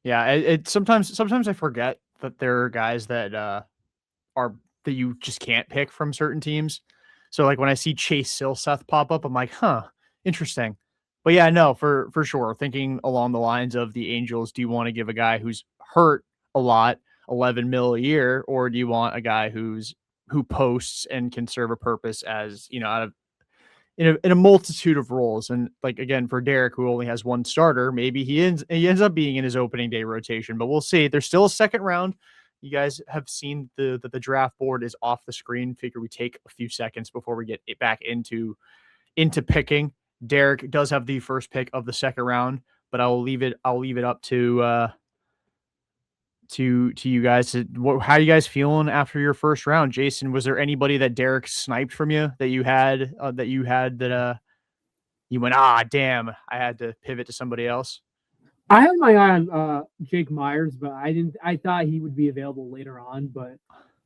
Yeah, sometimes I forget that there are guys that are that you just can't pick from certain teams. So like when I see Chase Silseth pop up, I'm like, huh, interesting. But yeah, no, for sure. Thinking along the lines of the Angels, do you want to give a guy who's hurt a lot, 11 mil a year, or do you want a guy who posts and can serve a purpose as out of in a multitude of roles. And like again, for Derrik, who only has one starter, maybe he ends up being in his opening day rotation, but we'll see. There's still a second round. You guys have seen the draft board is off the screen. Figure we take a few seconds before we get it back into picking. Derrik does have the first pick of the second round, but I'll leave it up to you guys. How are you guys feeling after your first round? Jason, was there anybody that Derrik sniped from you that you had that you went, damn, I had to pivot to somebody else? I had my eye on Jake Myers, but I thought he would be available later on, but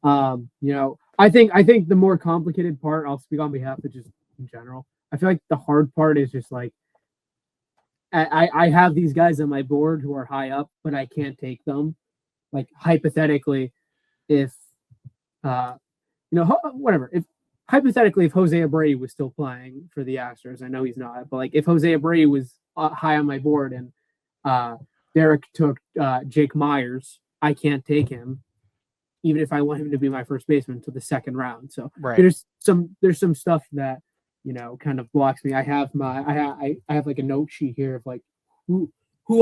I think the more complicated part, I'll speak on behalf of just in general. I feel like the hard part is just like I have these guys on my board who are high up, but I can't take them. Like hypothetically, if whatever, if hypothetically if Jose Abreu was still playing for the Astros, I know he's not, but like if Jose Abreu was high on my board and Derrik took Jake Myers, I can't take him, even if I want him to be my first baseman until the second round. So right. there's some stuff that kind of blocks me. I have like a note sheet here of like who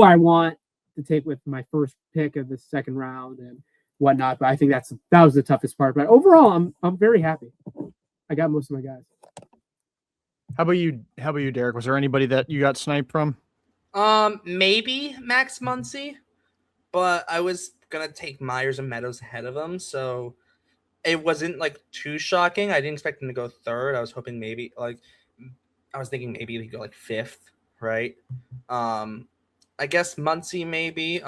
I want to take with my first pick of the second round and whatnot. But I think that was the toughest part. But overall, I'm very happy. I got most of my guys. How about you, Derrik? Was there anybody that you got sniped from? Maybe Max Muncy, but I was gonna take Myers and Meadows ahead of him, so it wasn't like too shocking. I didn't expect him to go third. I was hoping maybe I was thinking maybe he'd go like fifth, right? I guess Muncy maybe.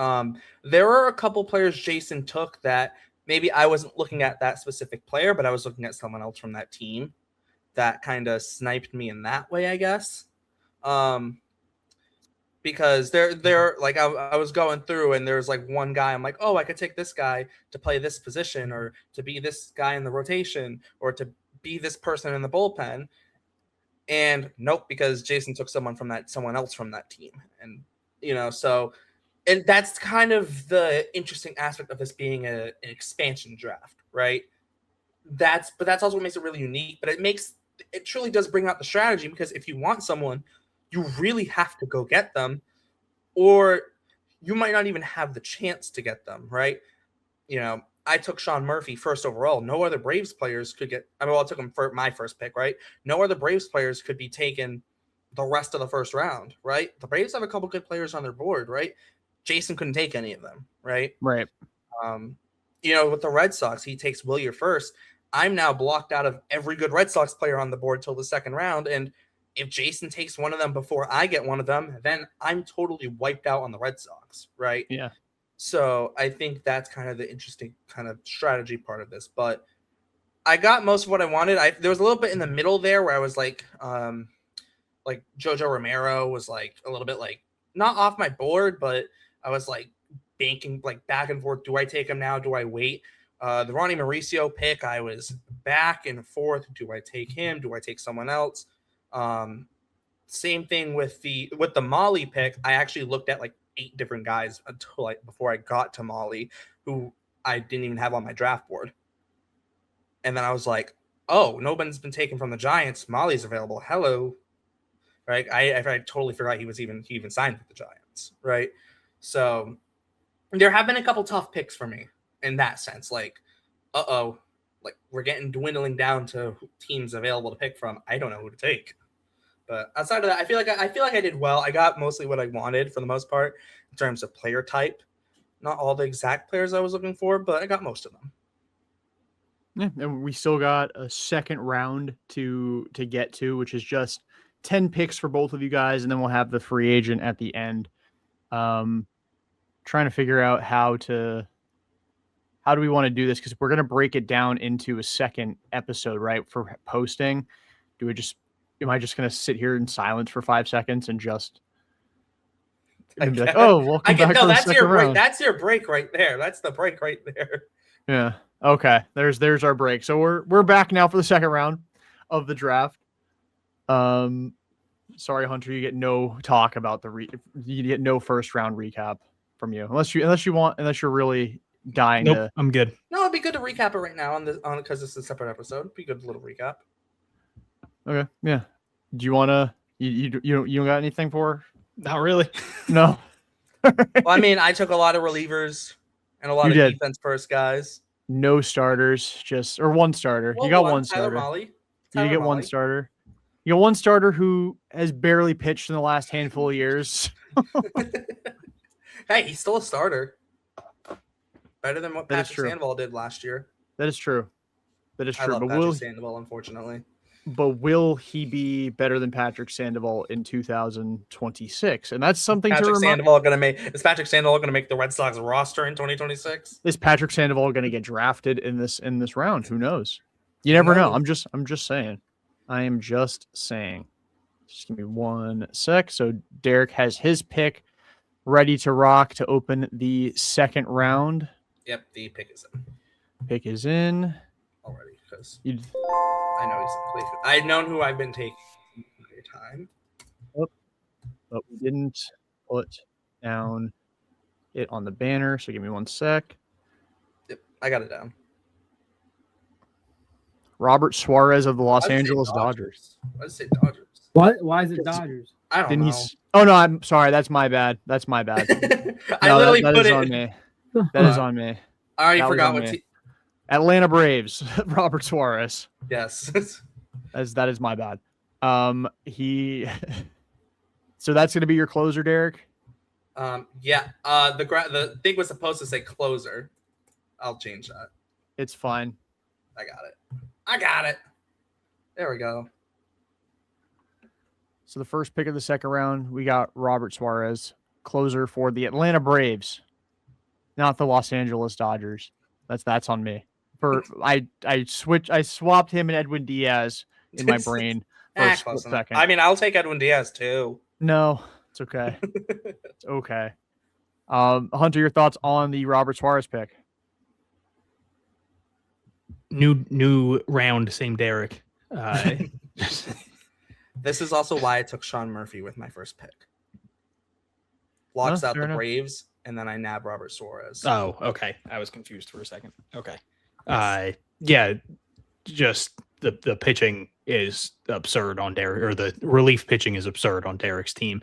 There were a couple players Jason took that maybe I wasn't looking at that specific player, but I was looking at someone else from that team that kind of sniped me in that way, I guess. Because they're like I was going through and there's like one guy I'm like, oh, I could take this guy to play this position or to be this guy in the rotation or to be this person in the bullpen. And nope, because Jason took someone else from that team. And so and that's kind of the interesting aspect of this being an expansion draft, right? But that's also what makes it really unique. But it truly does bring out the strategy, because if you want someone, you really have to go get them, or you might not even have the chance to get them, right? I took Sean Murphy first overall. No other Braves players could get. I took him for my first pick, right? No other Braves players could be taken the rest of the first round, right? The Braves have a couple good players on their board, right? Jason couldn't take any of them, right? Right. With the Red Sox, he takes Willier first. I'm now blocked out of every good Red Sox player on the board till the second round, and if Jason takes one of them before I get one of them, then I'm totally wiped out on the Red Sox, right? Yeah. So I think that's kind of the interesting kind of strategy part of this. But I got most of what I wanted. There was a little bit in the middle there where I was like Jojo Romero was like a little bit like not off my board, but I was like banking like back and forth. Do I take him now? Do I wait? The Ronnie Mauricio pick, I was back and forth. Do I take him? Do I take someone else? Same thing with the Molly pick. I actually looked at like 8 different guys before I got to Molly, who I didn't even have on my draft board. And then I was like, oh, nobody's been taken from the Giants. Molly's available. Hello. Right. I totally forgot he even signed with the Giants. Right. So there have been a couple tough picks for me in that sense. Like, like we're dwindling down to teams available to pick from. I don't know who to take. But outside of that, I feel like I did well. I got mostly what I wanted for the most part in terms of player type. Not all the exact players I was looking for, but I got most of them. Yeah, and we still got a second round to get to, which is just 10 picks for both of you guys, and then we'll have the free agent at the end. Trying to figure out how do we want to do this, because we're going to break it down into a second episode, right, for posting. Am I just going to sit here in silence for 5 seconds and just be like, oh, welcome back for the second round? That's your break right there. That's the break right there. Yeah. Okay. There's our break. So we're back now for the second round of the draft. Sorry, Hunter, you get no talk about you get no first round recap from you, unless you're really dying. Nope, I'm good. No, it'd be good to recap it right now because this is a separate episode. It'd be a good little recap. Okay. Yeah. Do you want to? You don't got anything for? Not really. No. Well, I mean, I took a lot of relievers and a lot of defense first guys. No starters, or one starter. Well, you got one starter. You get one starter. You got one starter who has barely pitched in the last handful of years. Hey, he's still a starter. Better than what Patrick Sandoval did last year. That is true. I love but Patrick Sandoval, unfortunately. But will he be better than Patrick Sandoval in 2026? And that's something Is Patrick Sandoval going to make the Red Sox roster in 2026? Is Patrick Sandoval going to get drafted in this round? Who knows? You never know. I'm just saying. I am just saying. Just give me 1 sec. So Derrik has his pick ready to rock to open the second round. Yep, the pick is in. Pick is in already, because I know he's I've known who I've been taking for a time. But we didn't put down it on the banner, so give me 1 sec. Yep, I got it down. Robert Suarez of the Los Angeles Dodgers. Why does it say Dodgers? What? Why is it Dodgers? I don't know. Oh no, I'm sorry. That's my bad. I No, literally that put is it on me. That is on me. I already forgot what Atlanta Braves, Robert Suarez. Yes. That is my bad. So that's gonna be your closer, Derrik? Yeah. The thing was supposed to say closer. I'll change that. It's fine. I got it. There we go. So the first pick of the second round, we got Robert Suarez, closer for the Atlanta Braves, not the Los Angeles Dodgers. That's on me. I swapped him and Edwin Diaz in my brain for a split second. I mean, I'll take Edwin Diaz too. No, it's okay. It's okay. Hunter, your thoughts on the Robert Suarez pick? New round, same Derrik. This is also why I took Sean Murphy with my first pick. Locks out the Braves, and then I nab Robert Suarez. Oh, okay. I was confused for a second. Okay. Yes. Yeah, just the pitching is absurd on Derrik, or the relief pitching is absurd on Derrick's team.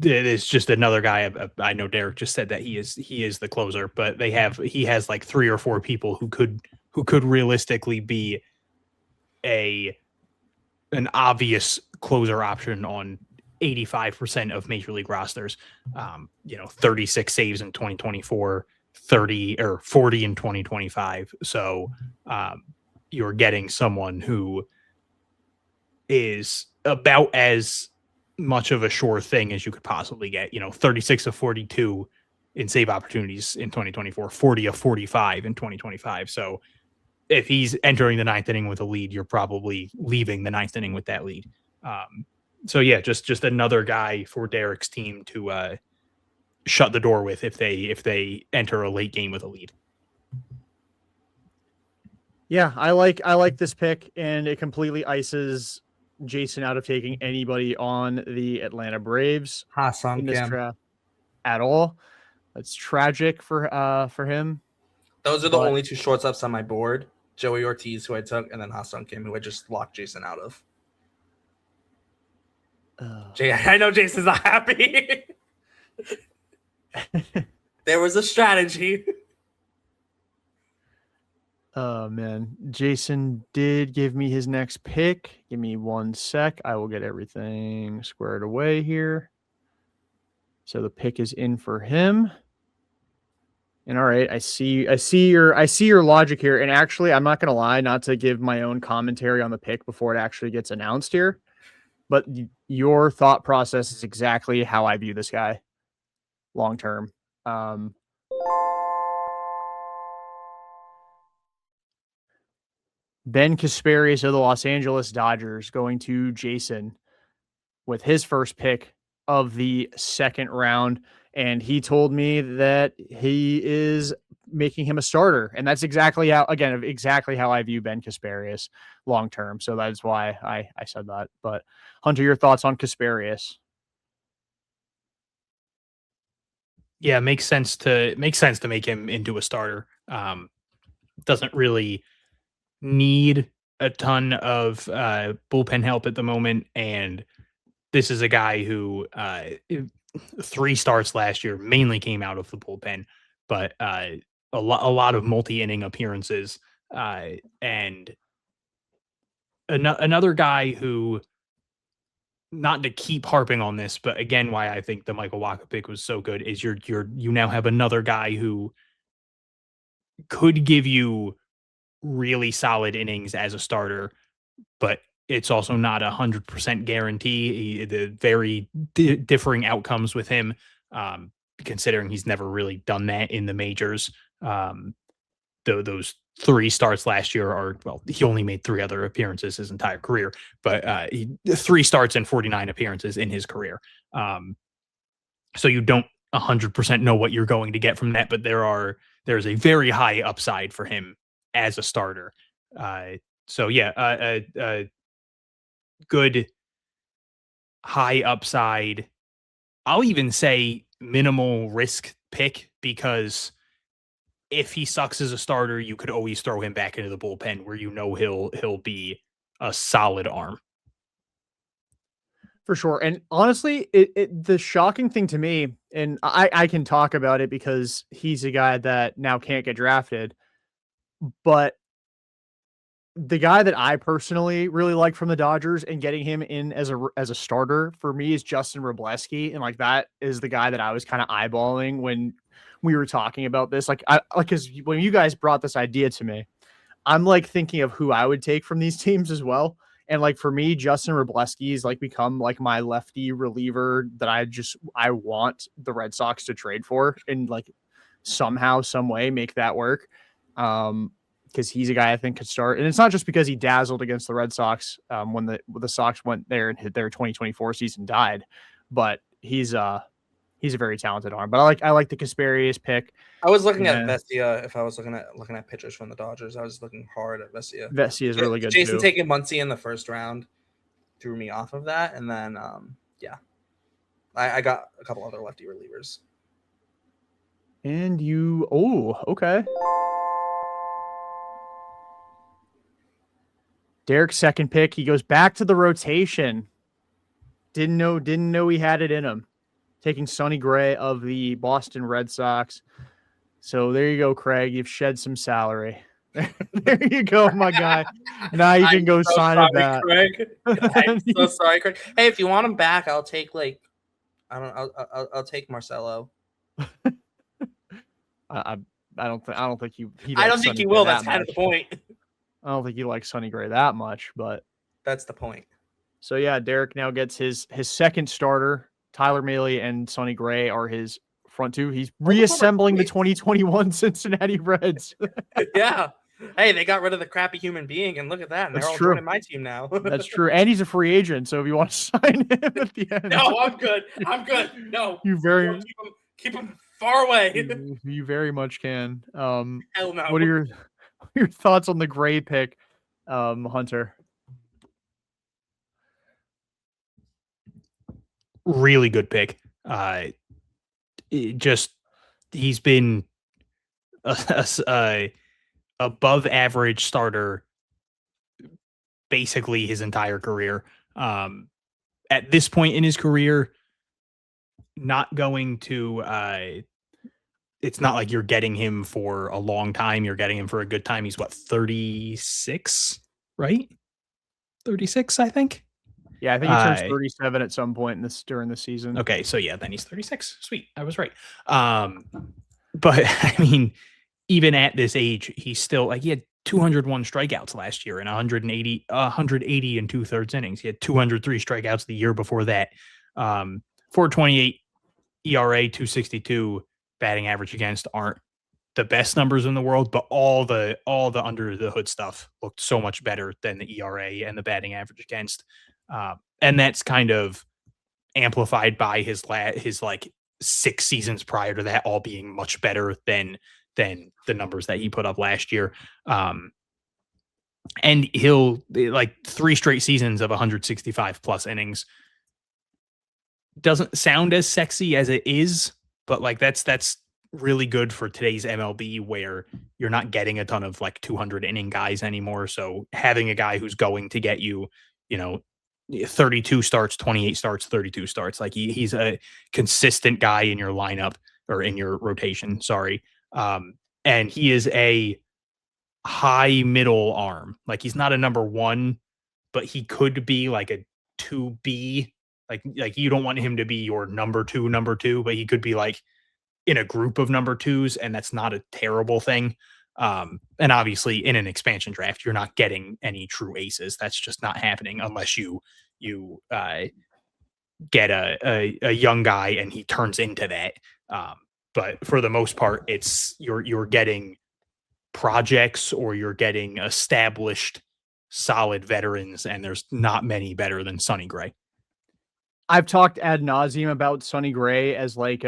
It's just another guy. I know Derrik just said that he is the closer, but he has like 3 or 4 people who could realistically be an obvious closer option on 85% of major league rosters. 36 saves in 2024, 30 or 40 in 2025. So you're getting someone who is about as much of a sure thing as you could possibly get. 36 of 42 in save opportunities in 2024, 40 of 45 in 2025. So if he's entering the 9th inning with a lead, you're probably leaving the 9th inning with that lead. So yeah, just another guy for Derrick's team to shut the door with if they enter a late game with a lead. Yeah, I like this pick, and it completely ices Jason out of taking anybody on the Atlanta Braves in this draft at all. That's tragic for him. Those are the only 2 shortstops on my board. Joey Ortiz, who I took, and then Ha-Seong Kim, who I just locked Jason out of. I know Jason's not happy. There was a strategy. Oh man, Jason did give me his next pick. Give me 1 sec. I will get everything squared away here. So the pick is in for him. And all right, I see your logic here. And actually, I'm not gonna lie, not to give my own commentary on the pick before it actually gets announced here, but your thought process is exactly how I view this guy long term. Ben Kasparius of the Los Angeles Dodgers going to Jason with his first pick of the second round. And he told me that he is making him a starter. And that's exactly how I view Ben Kasparius long term. So that's why I said that. But Hunter, your thoughts on Kasparius? Yeah, makes sense to make him into a starter. Doesn't really need a ton of bullpen help at the moment, and this is a guy who 3 starts last year mainly came out of the bullpen, but a lot of multi-inning appearances, and another guy who, not to keep harping on this, but again, why I think the Michael Wacha pick was so good is you now have another guy who could give you really solid innings as a starter, but it's also not 100% guarantee. The very differing outcomes with him, considering he's never really done that in the majors. Those 3 starts last year he only made 3 other appearances his entire career, but 3 starts and 49 appearances in his career. So you don't 100% know what you're going to get from that, but there's a very high upside for him as a starter. So yeah, good high upside. I'll even say minimal risk pick, because if he sucks as a starter, you could always throw him back into the bullpen where he'll be a solid arm. For sure. And honestly, the shocking thing to me, and I can talk about it because he's a guy that now can't get drafted, but the guy that I personally really like from the Dodgers and getting him in as a starter for me is Justin Robleski. And like, that is the guy that I was kind of eyeballing when we were talking about this. Cause when you guys brought this idea to me, I'm like thinking of who I would take from these teams as well. And like, for me, Justin Robleski is like become like my lefty reliever that I want the Red Sox to trade for, and like somehow, some way make that work. Because he's a guy I think could start. And it's not just because he dazzled against the Red Sox when the Sox went there and hit their 2024 season died, but he's a very talented arm. But I like the Kasparius pick. I was looking at Vesia. If I was looking at pitchers from the Dodgers, I was looking hard at Vesia. Vesia is really good. Jason too. taking Muncy in the first round threw me off of that, and then I got a couple other lefty relievers. And okay. Derrik's second pick. He goes back to the rotation. Didn't know he had it in him. Taking Sonny Gray of the Boston Red Sox. So there you go, Craig. You've shed some salary. There you go, my guy. Now you can go sign it back. Craig. I'm so sorry, Craig. Hey, if you want him back, I'll take I'll take Marcelo. I don't think you. I don't think he will. That's kind of the point. I don't think you like Sonny Gray that much, but that's the point. So yeah, Derrik now gets his second starter. Tyler Mahle and Sonny Gray are his front two. He's reassembling the 2021 Cincinnati Reds. Yeah. Hey, they got rid of the crappy human being, and look at that. And they're all joining my team now. That's true. And he's a free agent, so if you want to sign him at the end. No, I'm good. No. Keep him far away. You very much can. Hell no. What are your thoughts on the Gray pick, Hunter? Really good pick. He's been a above average starter basically his entire career. At this point in his career, not going to it's not like you're getting him for a long time. You're getting him for a good time. He's what, 36, right? 36, I think. Yeah, I think he turns 37 at some point during the season. Okay, so yeah, then he's 36. Sweet, I was right. But I mean, even at this age, he's still like, he had 201 strikeouts last year and 180 and 2/3 innings. He had 203 strikeouts the year before that. 4.28 ERA, 2.62 batting average against aren't the best numbers in the world, but all the under the hood stuff looked so much better than the ERA and the batting average against. And that's kind of amplified by his like 6 seasons prior to that all being much better than the numbers that he put up last year. And he'll like 3 straight seasons of 165 plus innings. Doesn't sound as sexy as it is, but like that's really good for today's MLB where you're not getting a ton of like 200 inning guys anymore. So having a guy who's going to get you, 32 starts, 28 starts, 32 starts, like he's a consistent guy in your lineup or in your rotation. Sorry. And he is a high middle arm. Like he's not a number 1, but he could be like a 2B. Like you don't want him to be your number 2, but he could be like in a group of number 2s, and that's not a terrible thing. And obviously in an expansion draft, you're not getting any true aces. That's just not happening unless you get a young guy and he turns into that. But for the most part, it's you're getting projects or you're getting established solid veterans, and there's not many better than Sonny Gray. I've talked ad nauseum about Sonny Gray as like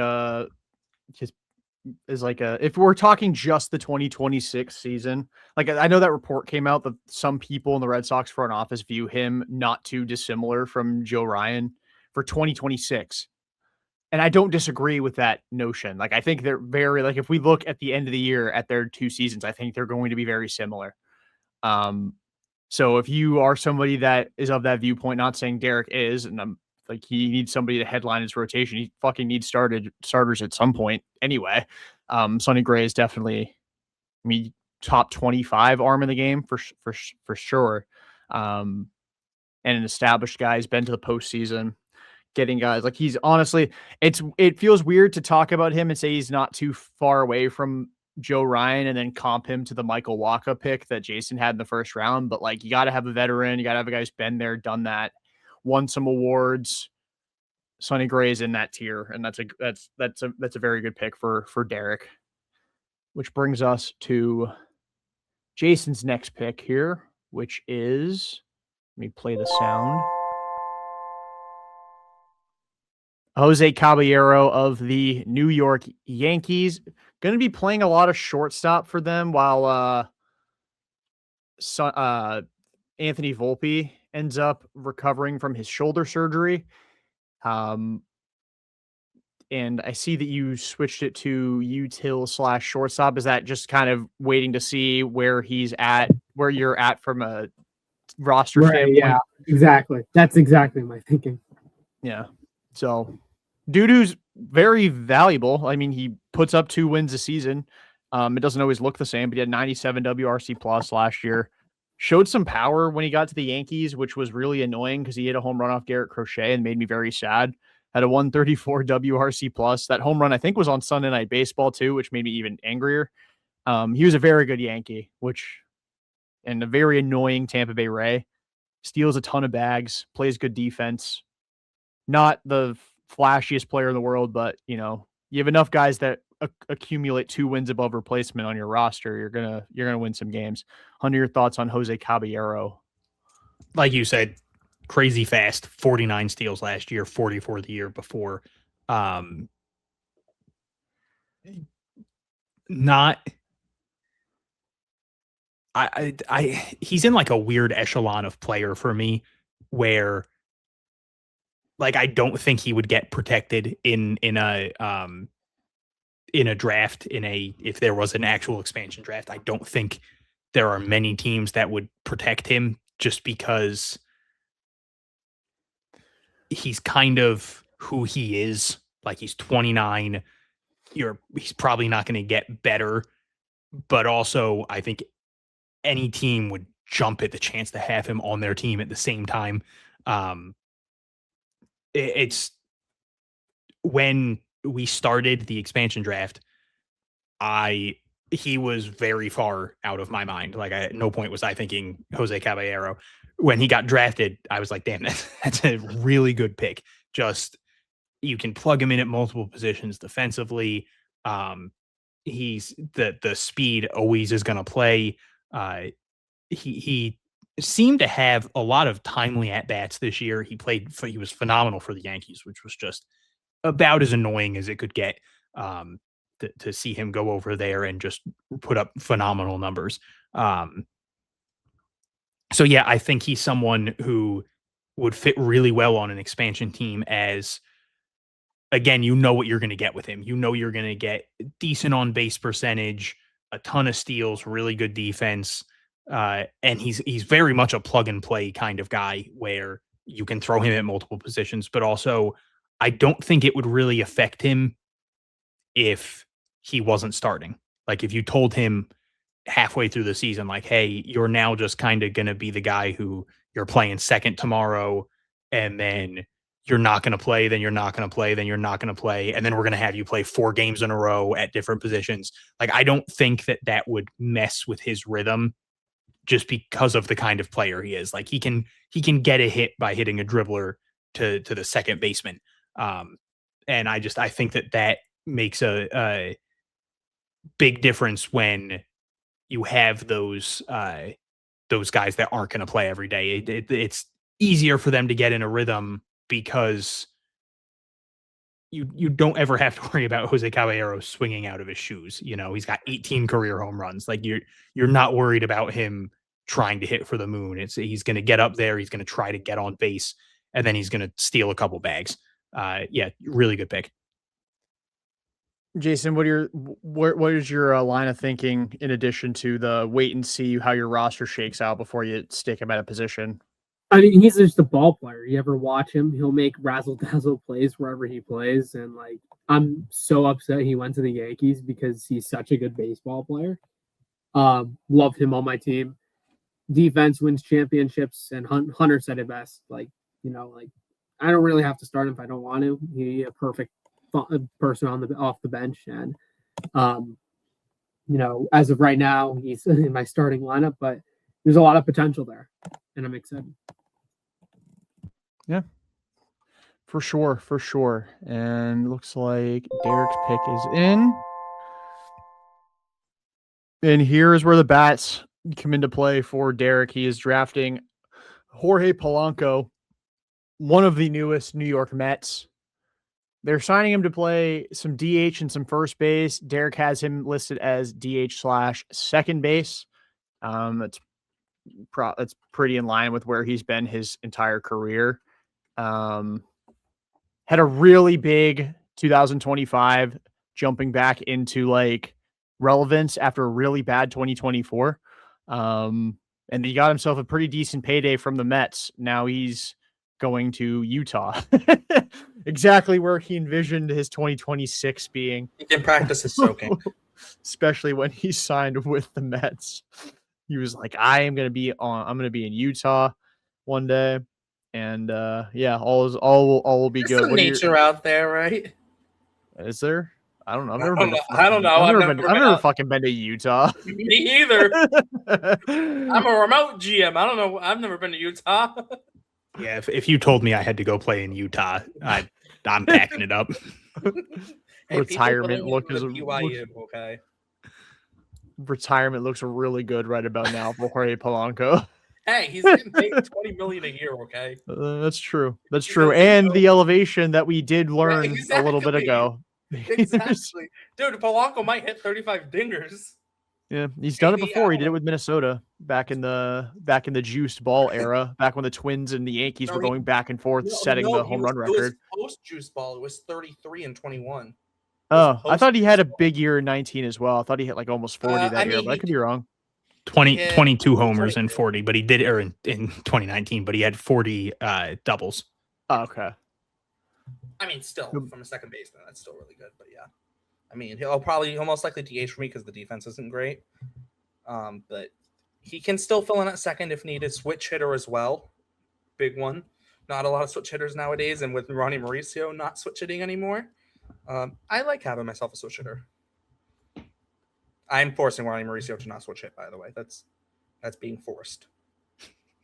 if we're talking just the 2026 season, like I know that report came out that some people in the Red Sox front office view him not too dissimilar from Joe Ryan for 2026. And I don't disagree with that notion. Like, I think they're very, like, if we look at the end of the year at their 2 seasons, I think they're going to be very similar. So if you are somebody that is of that viewpoint, not saying Derrik is, and I'm like, he needs somebody to headline his rotation. He fucking needs starters at some point anyway. Sonny Gray is definitely, I mean, top 25 arm in the game for sure. And an established guy. He's been to the postseason, getting guys like he's honestly, it feels weird to talk about him and say he's not too far away from Joe Ryan and then comp him to the Michael Wacha pick that Jason had in the first round. But like, you got to have a veteran. You got to have a guy who's been there, done that, won some awards. Sonny Gray is in that tier, and that's a very good pick for Derrik. Which brings us to Jason's next pick here, which is, let me play the sound. Jose Caballero of the New York Yankees. Going to be playing a lot of shortstop for them while Anthony Volpe ends up recovering from his shoulder surgery. And I see that you switched it to util / shortstop. Is that just kind of waiting to see where he's at, where you're at from a roster standpoint? Yeah, exactly. That's exactly my thinking. Yeah. So Dudu's very valuable. I mean, he puts up 2 wins a season. It doesn't always look the same, but he had 97 WRC plus last year. Showed some power when he got to the Yankees, which was really annoying because he hit a home run off Garrett Crochet and made me very sad. Had a 134 WRC plus. That home run, I think, was on Sunday Night Baseball too, which made me even angrier. He was a very good Yankee, and a very annoying Tampa Bay Ray. Steals a ton of bags, plays good defense. Not the flashiest player in the world, but you have enough guys that accumulate 2 wins above replacement on your roster, you're gonna win some games. Hunter, your thoughts on Jose Caballero? Like you said, crazy fast. 49 steals last year, 44 the year before. He's in like a weird echelon of player for me, where like I don't think he would get protected in a draft, if there was an actual expansion draft. I don't think there are many teams that would protect him just because he's kind of who he is. Like, he's 29. he's probably not going to get better, but also I think any team would jump at the chance to have him on their team at the same time. It's when we started the expansion draft, he was very far out of my mind. Like at no point was I thinking Jose Caballero. When he got drafted, I was like, damn, that's a really good pick. Just you can plug him in at multiple positions defensively. He's the speed always is going to play. He seemed to have a lot of timely at bats this year. He was phenomenal for the Yankees, which was just about as annoying as it could get. To see him go over there and just put up phenomenal numbers. So yeah, I think he's someone who would fit really well on an expansion team as, again, you know what you're going to get with him. You know you're going to get decent on base percentage, a ton of steals, really good defense. And he's very much a plug and play kind of guy where you can throw him at multiple positions, but also I don't think it would really affect him if he wasn't starting. Like if you told him halfway through the season, like, hey, you're now just kind of going to be the guy who you're playing second tomorrow, and then you're not going to play, then you're not going to play, then you're not going to play, and then we're going to have you play 4 games in a row at different positions. Like, I don't think that would mess with his rhythm just because of the kind of player he is. Like he can get a hit by hitting a dribbler to the second baseman. And I think that makes a big difference when you have those guys that aren't going to play every day. It's easier for them to get in a rhythm because you don't ever have to worry about Jose Caballero swinging out of his shoes. You know, he's got 18 career home runs. Like you're not worried about him trying to hit for the moon. He's going to get up there. He's going to try to get on base, and then he's going to steal a couple bags. Yeah, really good pick. Jason, what is your line of thinking in addition to the wait and see how your roster shakes out before you stick him at a position? I mean, he's just a ball player. You ever watch him? He'll make razzle-dazzle plays wherever he plays. And, like, I'm so upset he went to the Yankees because he's such a good baseball player. Love him on my team. Defense wins championships, and Hunter said it best. Like, you know, like, I don't really have to start him if I don't want to. He's a perfect person off the bench. And, you know, as of right now, he's in my starting lineup, but there's a lot of potential there, and I'm excited. Yeah, for sure. And looks like Derrik's pick is in. And here is where the bats come into play for Derrik. He is drafting Jorge Polanco, one of the newest New York Mets. They're signing him to play some DH and some first base. Derrik has him listed as DH/second base. That's pretty in line with where he's been his entire career. Had a really big 2025, jumping back into like relevance after a really bad 2024. And he got himself a pretty decent payday from the Mets. Now he's going to Utah. Exactly where he envisioned his 2026 being. He can practice his soaking. Especially when he signed with the Mets. He was like, I'm going to be in Utah one day. And yeah, all will be good. There's some nature out there, right? Is there? I don't know. I've never fucking been to Utah. Me either. I'm a remote GM. I don't know. I've never been to Utah. Yeah, if you told me I had to go play in Utah, I'm packing it up. Hey, retirement looks okay. Retirement looks really good right about now for Jorge Polanco. Hey, he's getting paid $20 million a year. Okay, that's true. And the elevation that we did learn a little bit ago. Exactly, dude. Polanco might hit 35 dingers. Yeah, he's done it before. He did it with Minnesota back in the juiced ball era, back when the Twins and the Yankees were going back and forth, setting the home run record. It was post juice ball. It was 33 and 21. Oh, I thought he had a big year in 19 as well. I thought he hit like almost 40 that year, but I could be wrong. 22 homers and 40, but he did in 2019, but he had 40 doubles. Oh, okay. I mean, still from a second baseman, that's still really good. But yeah, I mean, he'll most likely DH for me because the defense isn't great. But he can still fill in at second if needed. Switch hitter as well. Big one. Not a lot of switch hitters nowadays, and with Ronnie Mauricio not switch hitting anymore, I like having myself a switch hitter. I'm forcing Ronnie Mauricio to not switch hit, by the way. That's being forced.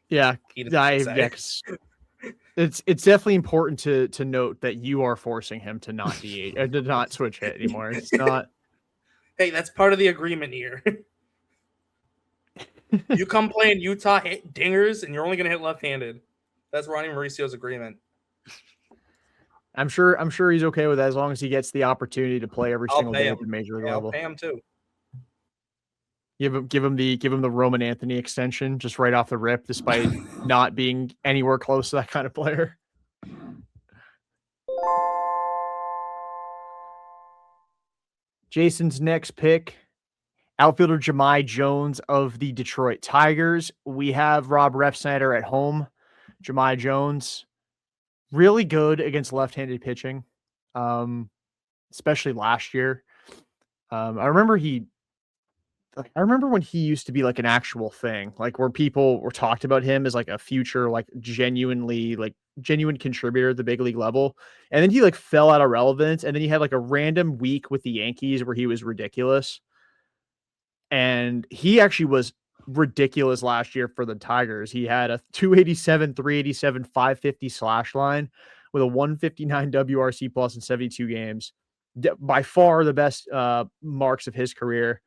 Yeah, He doesn't say. 'cause it's definitely important to note that you are forcing him to not DH to not switch hit anymore. It's not. Hey, that's part of the agreement here. You come play in Utah, hit dingers, and you're only going to hit left-handed. That's Ronnie Mauricio's agreement. I'm sure he's okay with that as long as he gets the opportunity to play every single day at the major league level. I'll pay him too. Give him the Roman Anthony extension just right off the rip, despite not being anywhere close to that kind of player. Jason's next pick, outfielder Jahmai Jones of the Detroit Tigers. We have Rob Refsnyder at home. Jahmai Jones, really good against left-handed pitching, especially last year. I remember when he used to be like an actual thing, like where people were talked about him as like a future, like genuine contributor at the big league level. And then he like fell out of relevance. And then he had like a random week with the Yankees where he was ridiculous. And he actually was ridiculous last year for the Tigers. He had a 287, 387, 550 slash line with a 159 WRC plus in 72 games. By far the best marks of his career.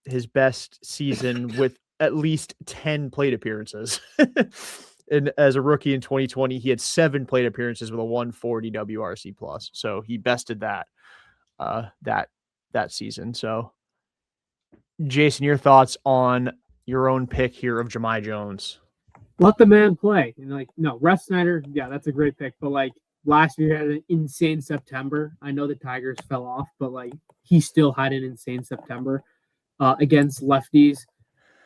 His best season with at least 10 plate appearances. And as a rookie in 2020, he had 7 plate appearances with a 140 WRC plus. So he bested that season. So Jason, your thoughts on your own pick here of Jahmai Jones? Let the man play. And Refsnyder, yeah, that's a great pick. But like last year, he had an insane September. I know the Tigers fell off, but like he still had an insane September against lefties.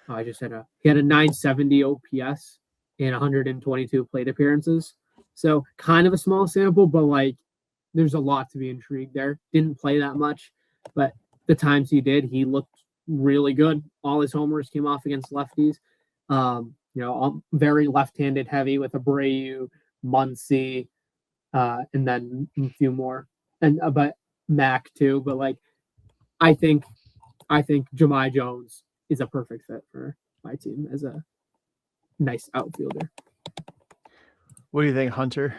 He had a 970 OPS in 122 plate appearances. So kind of a small sample, but like there's a lot to be intrigued there. Didn't play that much, but the times he did, he looked really good. All his homers came off against lefties. Very left-handed heavy with Abreu, Muncy, and then a few more, but Mac too. But like, I think Jahmai Jones is a perfect fit for my team as a nice outfielder. What do you think, Hunter?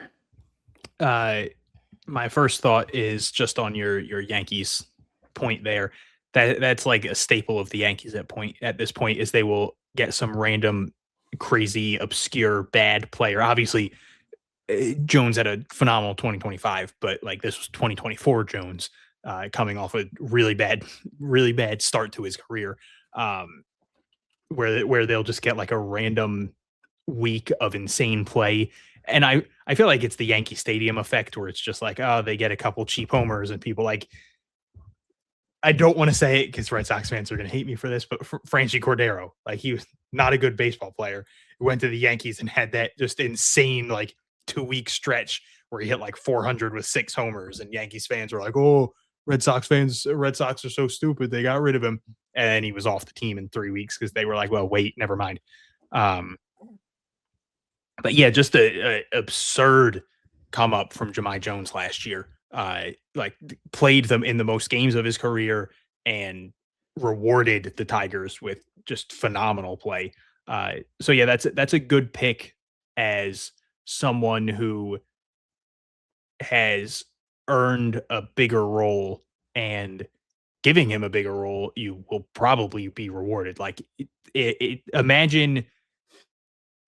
My first thought is just on your Yankees point there. That's like a staple of the Yankees at this point is they will get some random, crazy, obscure, bad player. Obviously, Jones had a phenomenal 2025, but like this was 2024 Jones coming off a really bad start to his career, where they'll just get like a random week of insane play. And I feel like it's the Yankee Stadium effect where it's just like, oh, they get a couple cheap homers and people like, I don't want to say it because Red Sox fans are going to hate me for this, but Franchi Cordero, like he was not a good baseball player, went to the Yankees and had that just insane like 2-week stretch where he hit like 400 with 6 homers, and Yankees fans were like, oh, Red Sox are so stupid, they got rid of him. And he was off the team in 3 weeks because they were like, well, wait, never mind. But yeah, just a absurd come up from Jahmai Jones last year. Like played them in the most games of his career and rewarded the Tigers with just phenomenal play. So yeah, that's a good pick as someone who has earned a bigger role, and giving him a bigger role, you will probably be rewarded. Like imagine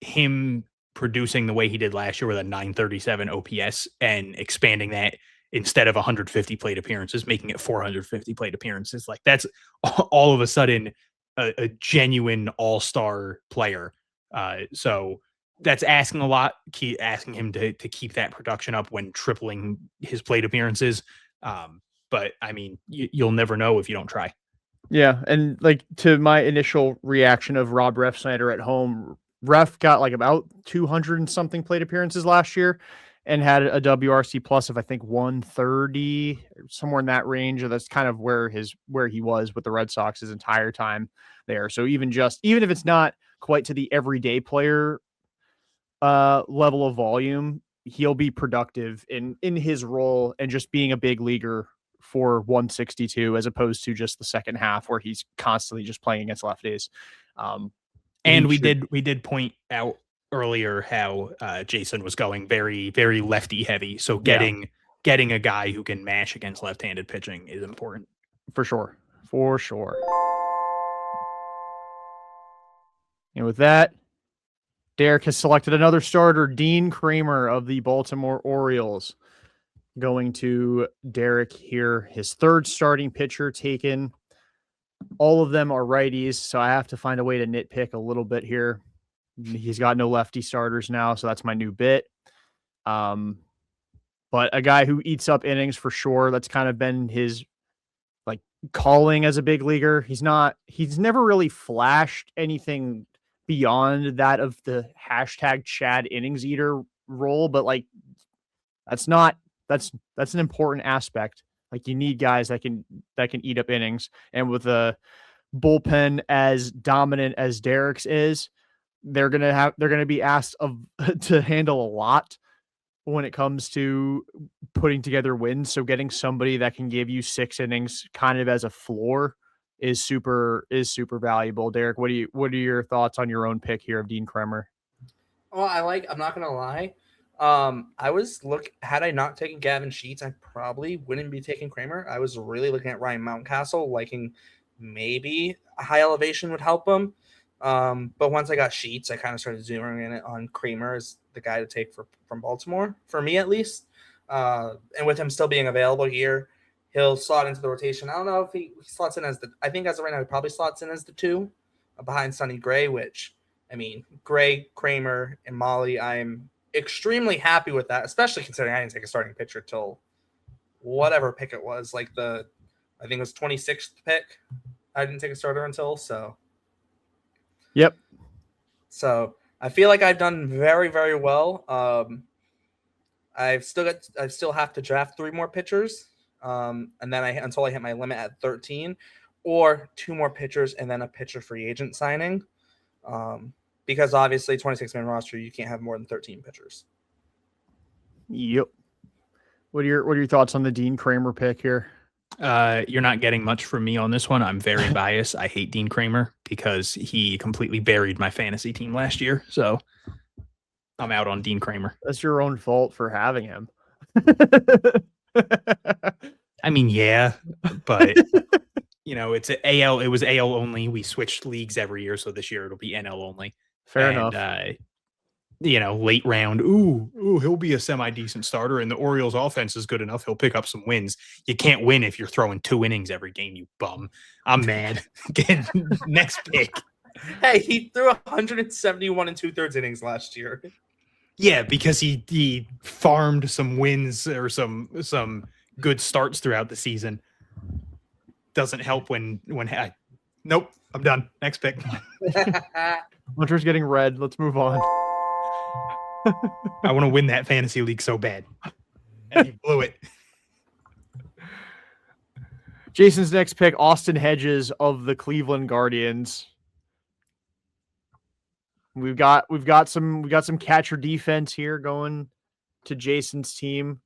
him producing the way he did last year with a 937 OPS and expanding that instead of 150 plate appearances, making it 450 plate appearances. Like that's all of a sudden a genuine all-star player. So that's asking a lot, asking him to keep that production up when tripling his plate appearances. But I mean, you'll never know if you don't try. Yeah. And like to my initial reaction of Rob Refsnyder at home, Ref got like about 200 and something plate appearances last year. and had a WRC plus of I think 130, somewhere in that range. That's kind of where he was with the Red Sox his entire time there. So even if it's not quite to the everyday player level of volume, he'll be productive in his role and just being a big leaguer for 162 as opposed to just the second half where he's constantly just playing against lefties. And we did point out earlier how Jason was going very, very lefty heavy. So getting a guy who can mash against left-handed pitching is important. For sure. And with that, Derrik has selected another starter, Dean Kramer of the Baltimore Orioles. Going to Derrik here, his third starting pitcher taken. All of them are righties, so I have to find a way to nitpick a little bit here. He's got no lefty starters now, so that's my new bit. But a guy who eats up innings for sure. That's kind of been his calling as a big leaguer. He's never really flashed anything beyond that of the hashtag Chad innings eater role, but that's an important aspect. You need guys that can eat up innings, and with a bullpen as dominant as Derrick's is, they're gonna be asked to handle a lot when it comes to putting together wins. So getting somebody that can give you 6 innings kind of as a floor is super valuable. Derrik, what are your thoughts on your own pick here of Dean Kramer? Well, I'm not gonna lie. Had I not taken Gavin Sheets, I probably wouldn't be taking Kramer. I was really looking at Ryan Mountcastle, liking maybe a high elevation would help him. But once I got Sheets, I kind of started zeroing in on Kramer as the guy to take from Baltimore, for me at least. And with him still being available here, he'll slot into the rotation. I don't know if he slots in I think as of right now, he probably slots in as the 2 behind Sonny Gray, which, I mean, Gray, Kramer, and Molly, I'm extremely happy with that, especially considering I didn't take a starting pitcher till whatever pick it was, I think it was 26th pick. I didn't take a starter until, so. Yep. So I feel like I've done very, very well. I still have to draft 3 more pitchers, and then until I hit my limit at 13, or 2 more pitchers and then a pitcher free agent signing. Because obviously 26-man roster, you can't have more than 13 pitchers. Yep. What are your thoughts on the Dean Kramer pick here? You're not getting much from me on this one. I'm very biased. I hate Dean Kramer because he completely buried my fantasy team last year. So I'm out on Dean Kramer. That's your own fault for having him. I mean, yeah, but it's AL. It was AL only. We switched leagues every year, so this year it'll be NL only. Fair enough. Late round. Ooh, he'll be a semi-decent starter, and the Orioles' offense is good enough. He'll pick up some wins. You can't win if you're throwing 2 innings every game, you bum. I'm mad. Next pick. Hey, he threw 171 and 2/3 innings last year. Yeah, because he farmed some wins or some good starts throughout the season. Doesn't help when nope, I'm done. Next pick. Hunter's getting red. Let's move on. I want to win that fantasy league so bad. And he blew it. Jason's next pick, Austin Hedges of the Cleveland Guardians. We've got some catcher defense here going to Jason's team.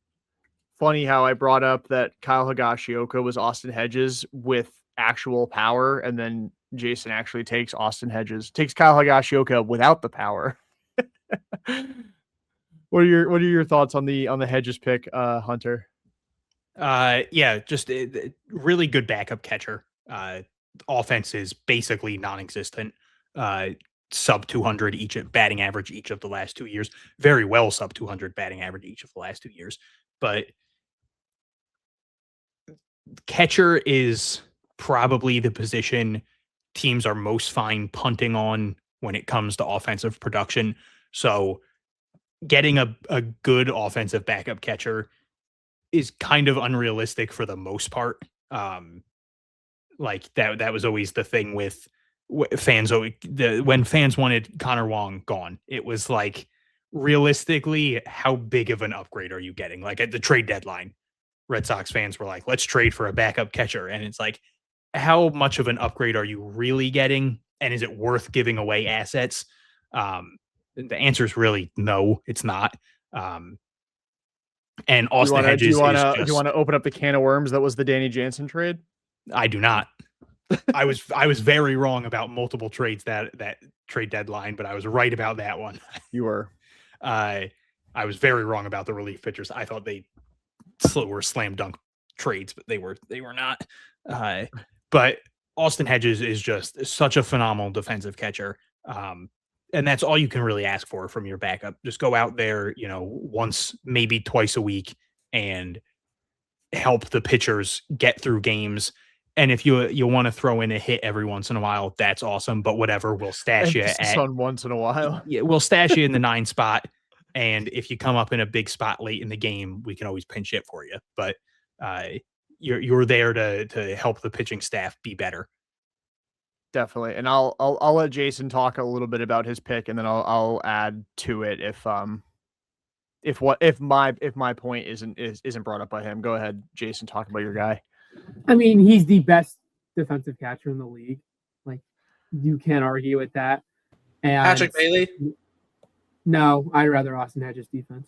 Funny how I brought up that Kyle Higashioka was Austin Hedges with actual power, and then Jason actually takes Kyle Higashioka without the power. What are your thoughts on the Hedges pick, Hunter? Just a really good backup catcher. Offense is basically non-existent. Sub 200 each batting average each of the last 2 years. Very well sub 200 batting average each of the last 2 years. But catcher is probably the position teams are most fine punting on when it comes to offensive production. So getting a good offensive backup catcher is kind of unrealistic for the most part. That was always the thing with fans. When fans wanted Connor Wong gone, it was like, realistically, how big of an upgrade are you getting? Like at the trade deadline, Red Sox fans were like, let's trade for a backup catcher. And it's like, how much of an upgrade are you really getting? And is it worth giving away assets? The answer is really no, it's not. And Austin Hedges do you is do you want to open up the can of worms that was the Danny Jansen trade? I do not. I was very wrong about multiple trades that trade deadline, but I was right about that one. You were. I was very wrong about the relief pitchers. I thought they were slam dunk trades, but they were not. But Austin Hedges is just such a phenomenal defensive catcher. And that's all you can really ask for from your backup. Just go out there, once, maybe twice a week and help the pitchers get through games. And if you want to throw in a hit every once in a while, that's awesome. But whatever, we'll stash you on once in a while. Yeah, we'll stash you in the 9 spot. And if you come up in a big spot late in the game, we can always pinch hit for you. But you're there to help the pitching staff be better. Definitely. And I'll let Jason talk a little bit about his pick, and then I'll add to it if my point isn't brought up by him. Go ahead, Jason, talk about your guy. I mean, he's the best defensive catcher in the league. Like, you can't argue with that. And Patrick Bailey? No, I'd rather Austin Hedges defense.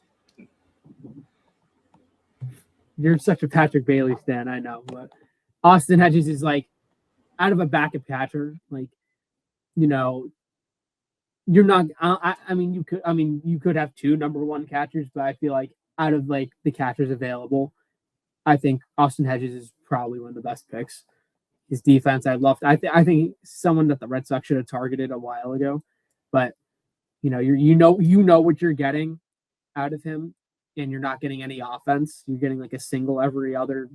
You're such a Patrick Bailey stan, I know, but Austin Hedges is like, out of a backup catcher, like, you're not. You could have 2 number 1 catchers, but I feel like out of like the catchers available, I think Austin Hedges is probably one of the best picks. His defense, I loved. I think someone that the Red Sox should have targeted a while ago, but you know what you're getting out of him, and you're not getting any offense. You're getting like a single every other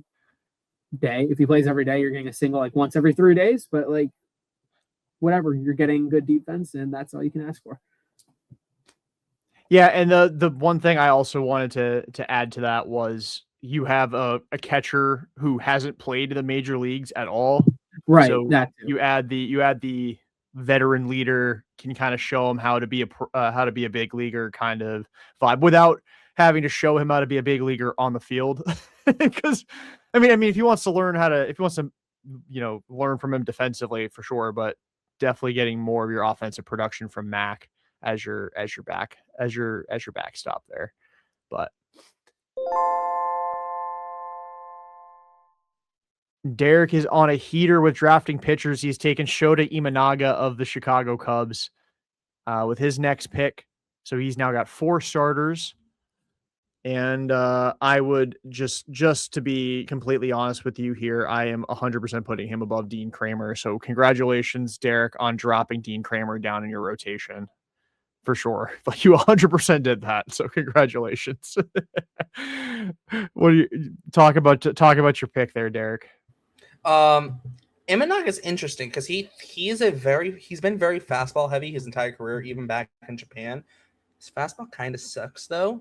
day. If he plays every day, you're getting a single like once every 3 days, but like whatever, you're getting good defense, and that's all you can ask for. Yeah, and the one thing I also wanted to add to that was you have a catcher who hasn't played in the major leagues at all. Right. So you add the veteran leader, can kind of show him how to be a big leaguer kind of vibe without having to show him how to be a big leaguer on the field. Because I mean, if he wants to learn learn from him defensively for sure, but definitely getting more of your offensive production from Mac as your backstop there. But Derrik is on a heater with drafting pitchers. He's taken Shota Imanaga of the Chicago Cubs with his next pick. So he's now got 4 starters. And I would just to be completely honest with you here, I am 100% putting him above Dean Kramer. So congratulations, Derrik, on dropping Dean Kramer down in your rotation. For sure. Like, you 100% did that. So congratulations. What do you talk about your pick there, Derrik? Imanaga is interesting because he's been very fastball heavy his entire career, even back in Japan. His fastball kind of sucks though.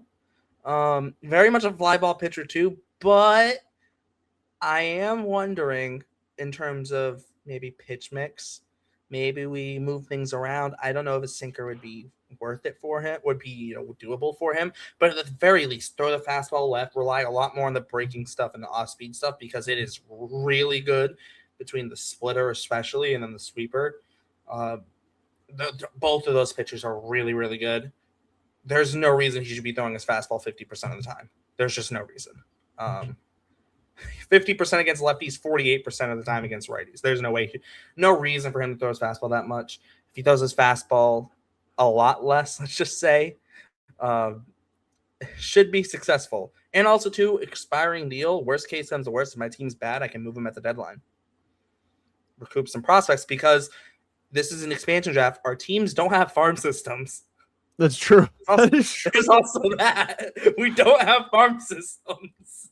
Very much a fly ball pitcher too, but I am wondering in terms of maybe pitch mix, maybe we move things around. I don't know if a sinker would be worth it for him, would be doable for him, but at the very least, throw the fastball left, rely a lot more on the breaking stuff and the off-speed stuff because it is really good between the splitter especially and then the sweeper. Both of those pitchers are really, really good. There's no reason he should be throwing his fastball 50% of the time. There's just no reason. 50% against lefties, 48% of the time against righties. There's no reason for him to throw his fastball that much. If he throws his fastball a lot less, let's just say, should be successful. And also, too, expiring deal. Worst case comes to worst. If my team's bad, I can move him at the deadline. Recoup some prospects because this is an expansion draft. Our teams don't have farm systems. That's true. There's also that. We don't have farm systems.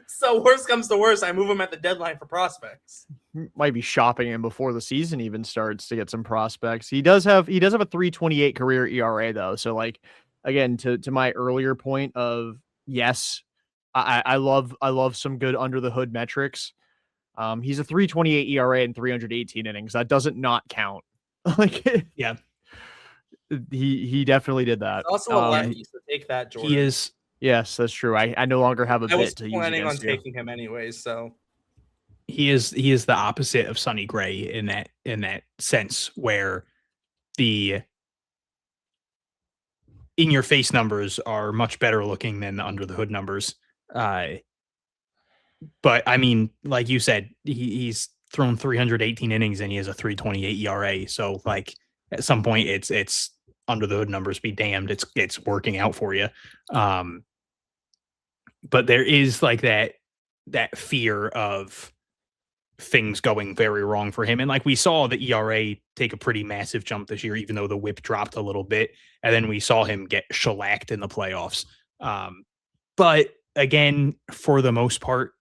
So worst comes to worst, I move him at the deadline for prospects. Might be shopping him before the season even starts to get some prospects. He does have a 3.28 career ERA though. So like, again, to my earlier point of yes, I love some good under the hood metrics. He's a 3.28 ERA and 318 innings. That doesn't not count. Like, yeah. He definitely did that. It's also a lefty, so take that, Jordan. He is. Yes, that's true. I no longer have a I was bit to use planning on against you. taking him anyways, so He is the opposite of Sonny Gray in that sense, where the in your face numbers are much better looking than the under the hood numbers. But I mean, like you said, he's thrown 318 innings and he has a 3.28 ERA. So like at some point it's under the hood numbers be damned. It's working out for you. But there is like that fear of things going very wrong for him. And like we saw the ERA take a pretty massive jump this year, even though the whip dropped a little bit. And then we saw him get shellacked in the playoffs. But again, for the most part,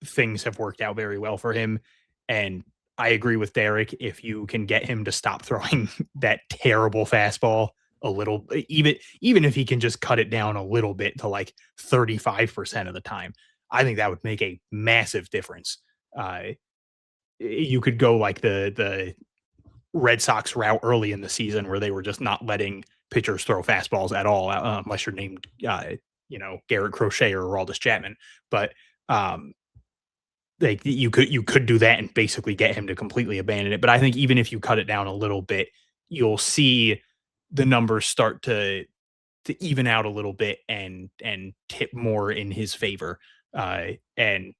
things have worked out very well for him. And I agree with Derrik. If you can get him to stop throwing that terrible fastball a little, even if he can just cut it down a little bit to like 35% of the time, I think that would make a massive difference. You could go like the Red Sox route early in the season where they were just not letting pitchers throw fastballs at all, unless you're named, Garrett Crochet or Aroldis Chapman. But like you could do that and basically get him to completely abandon it. But I think even if you cut it down a little bit, you'll see the numbers start to even out a little bit and tip more in his favor. And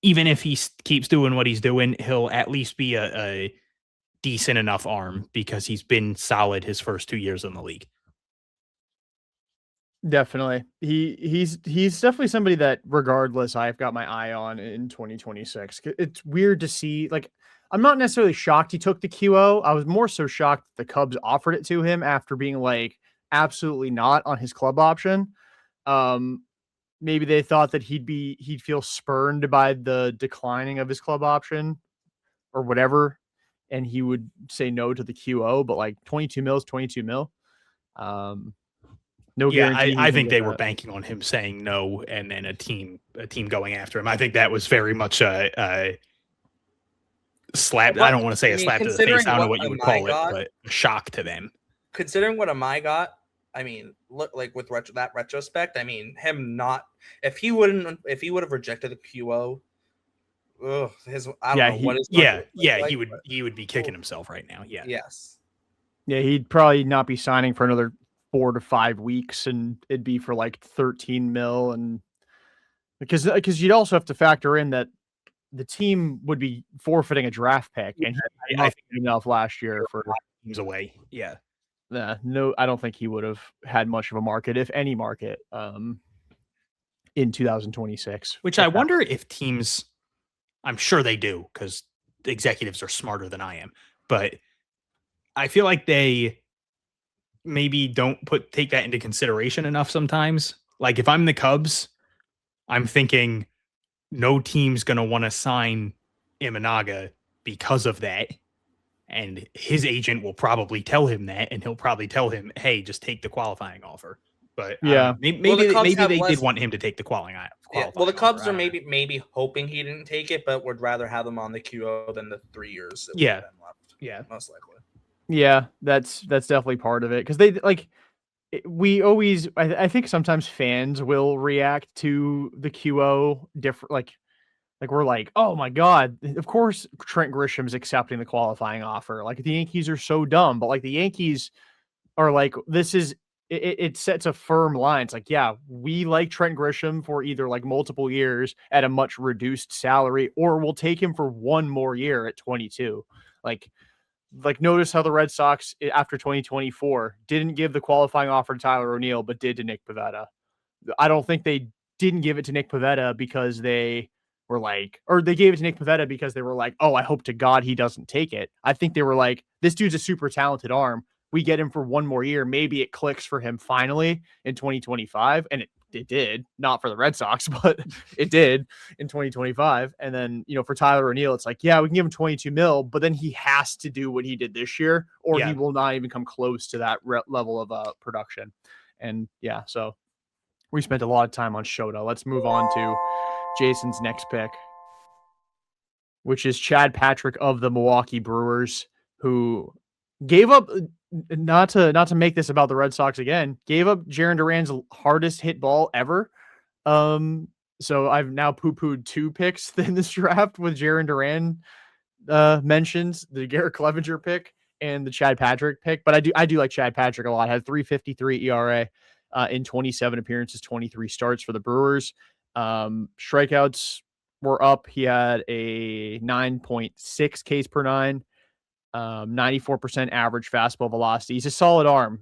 even if he keeps doing what he's doing, he'll at least be a decent enough arm because he's been solid his first 2 years in the league. Definitely. He's definitely somebody that regardless I've got my eye on in 2026. It's weird to see, like, I'm not necessarily shocked he took the QO. I was more so shocked the Cubs offered it to him after being like absolutely not on his club option. Maybe they thought that he'd feel spurned by the declining of his club option or whatever, and he would say no to the QO, but like 22 mil is 22 mil. No guarantee. I think they were banking on him saying no and then a team going after him. I think that was very much a slap. I don't want to say a slap to the face. I don't know what you would call it, but a shock to them. Considering what Amai got, I mean, look, like with that retrospect, I mean, him not if he would have rejected the QO, he would be kicking himself right now. Yeah. Yes. Yeah, he'd probably not be signing for another 4 to 5 weeks, and it'd be for like 13 mil, and because you'd also have to factor in that the team would be forfeiting a draft pick, and I think enough last year for teams away. Yeah. No, I don't think he would have had much of a market, if any market, in 2026. Which I wonder if teams, I'm sure they do, because the executives are smarter than I am, but I feel like they maybe don't take that into consideration enough sometimes. Like if I'm the Cubs, I'm thinking no team's going to want to sign Imanaga because of that. And his agent will probably tell him that, and he'll probably tell him, "Hey, just take the qualifying offer." But yeah, maybe they did want him to take the qualifying. Yeah. Well, the Cubs are maybe hoping he didn't take it, but would rather have him on the QO than the 3 years. Yeah, most likely. Yeah, that's definitely part of it, because they like we always. I think sometimes fans will react to the QO different, like we're like, oh my God, of course Trent Grisham's accepting the qualifying offer. Like the Yankees are so dumb, but like the Yankees are like, this is, it sets a firm line. It's like, yeah, we like Trent Grisham for either like multiple years at a much reduced salary, or we'll take him for 1 more year at 22. Like notice how the Red Sox after 2024 didn't give the qualifying offer to Tyler O'Neill, but did to Nick Pivetta. I don't think they didn't give it to Nick Pivetta because they were like, or they gave it to Nick Pivetta because they were like, oh, I hope to God he doesn't take it. I think they were like, this dude's a super talented arm. We get him for 1 more year. Maybe it clicks for him finally in 2025. And it did, not for the Red Sox, but it did in 2025. And then, for Tyler O'Neill, it's like, yeah, we can give him 22 mil, but then he has to do what he did this year, or he will not even come close to that level of production. And yeah, so we spent a lot of time on Shota. Let's move on to Jason's next pick, which is Chad Patrick of the Milwaukee Brewers, who gave up not to make this about the Red Sox again, gave up Jarren Duran's hardest hit ball ever. So I've now poo-pooed 2 picks in this draft with Jarren Duran mentions, the Garrett Clevenger pick and the Chad Patrick pick. But I do like Chad Patrick a lot. Had 3.53 ERA in 27 appearances, 23 starts for the Brewers. Strikeouts were up. He had a 9.6 Ks per nine. 94% average fastball velocity. He's a solid arm.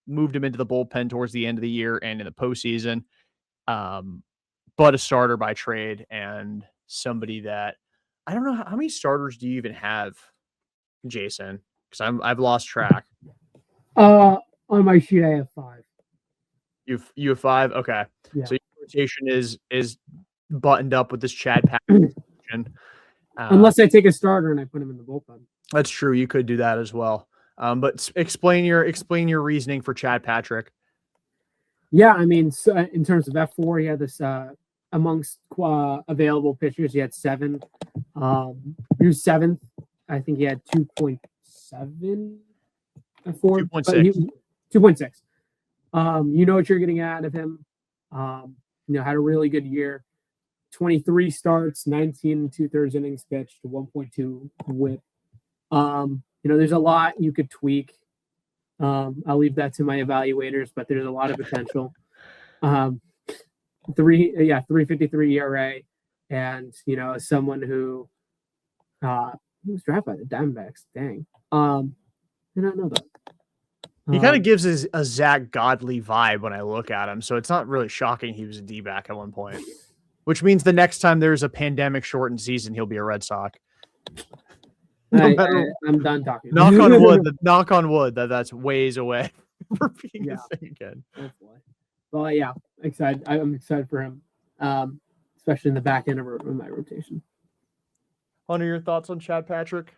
Moved him into the bullpen towards the end of the year and in the postseason. But a starter by trade and somebody that I don't know how many starters do you even have, Jason? Because I've lost track. On my sheet, I have 5. You have 5. Okay, Yeah. so your rotation is buttoned up with this Chad Patrick. Unless I take a starter and I put him in the bullpen. That's true. You could do that as well. But explain your reasoning for Chad Patrick. Yeah, I mean, so in terms of F4, he had this amongst available pitchers, he had 7. He was 7th. I think he had 2.7 F4. 2.6. 2.6. You know what you're getting out of him. Had a really good year. 23 starts, 19 2/3 innings pitched, 1.2 WHIP. There's a lot you could tweak. I'll leave that to my evaluators, but there's a lot of potential. 3.53 ERA, and as someone who was drafted by the Diamondbacks. Dang, I don't know that. He kind of gives a Zach Godley vibe when I look at him, so it's not really shocking he was a D-back at one point. Which means the next time there's a pandemic-shortened season, he'll be a Red Sox. I'm done talking. Knock on wood. Knock on wood. That's ways away from being the thing again. Hopefully. Well, yeah, excited. I'm excited for him, especially in the back end of my rotation. Hunter, your thoughts on Chad Patrick?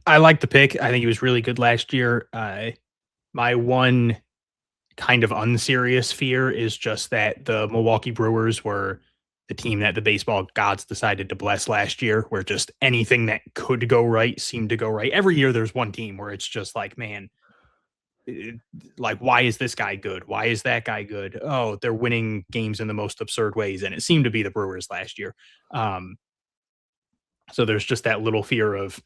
I like the pick. I think he was really good last year. My one kind of unserious fear is just that the Milwaukee Brewers were the team that the baseball gods decided to bless last year, where just anything that could go right seemed to go right. Every year there's one team where it's just like, man, why is this guy good? Why is that guy good? Oh, they're winning games in the most absurd ways. And it seemed to be the Brewers last year. So there's just that little fear of,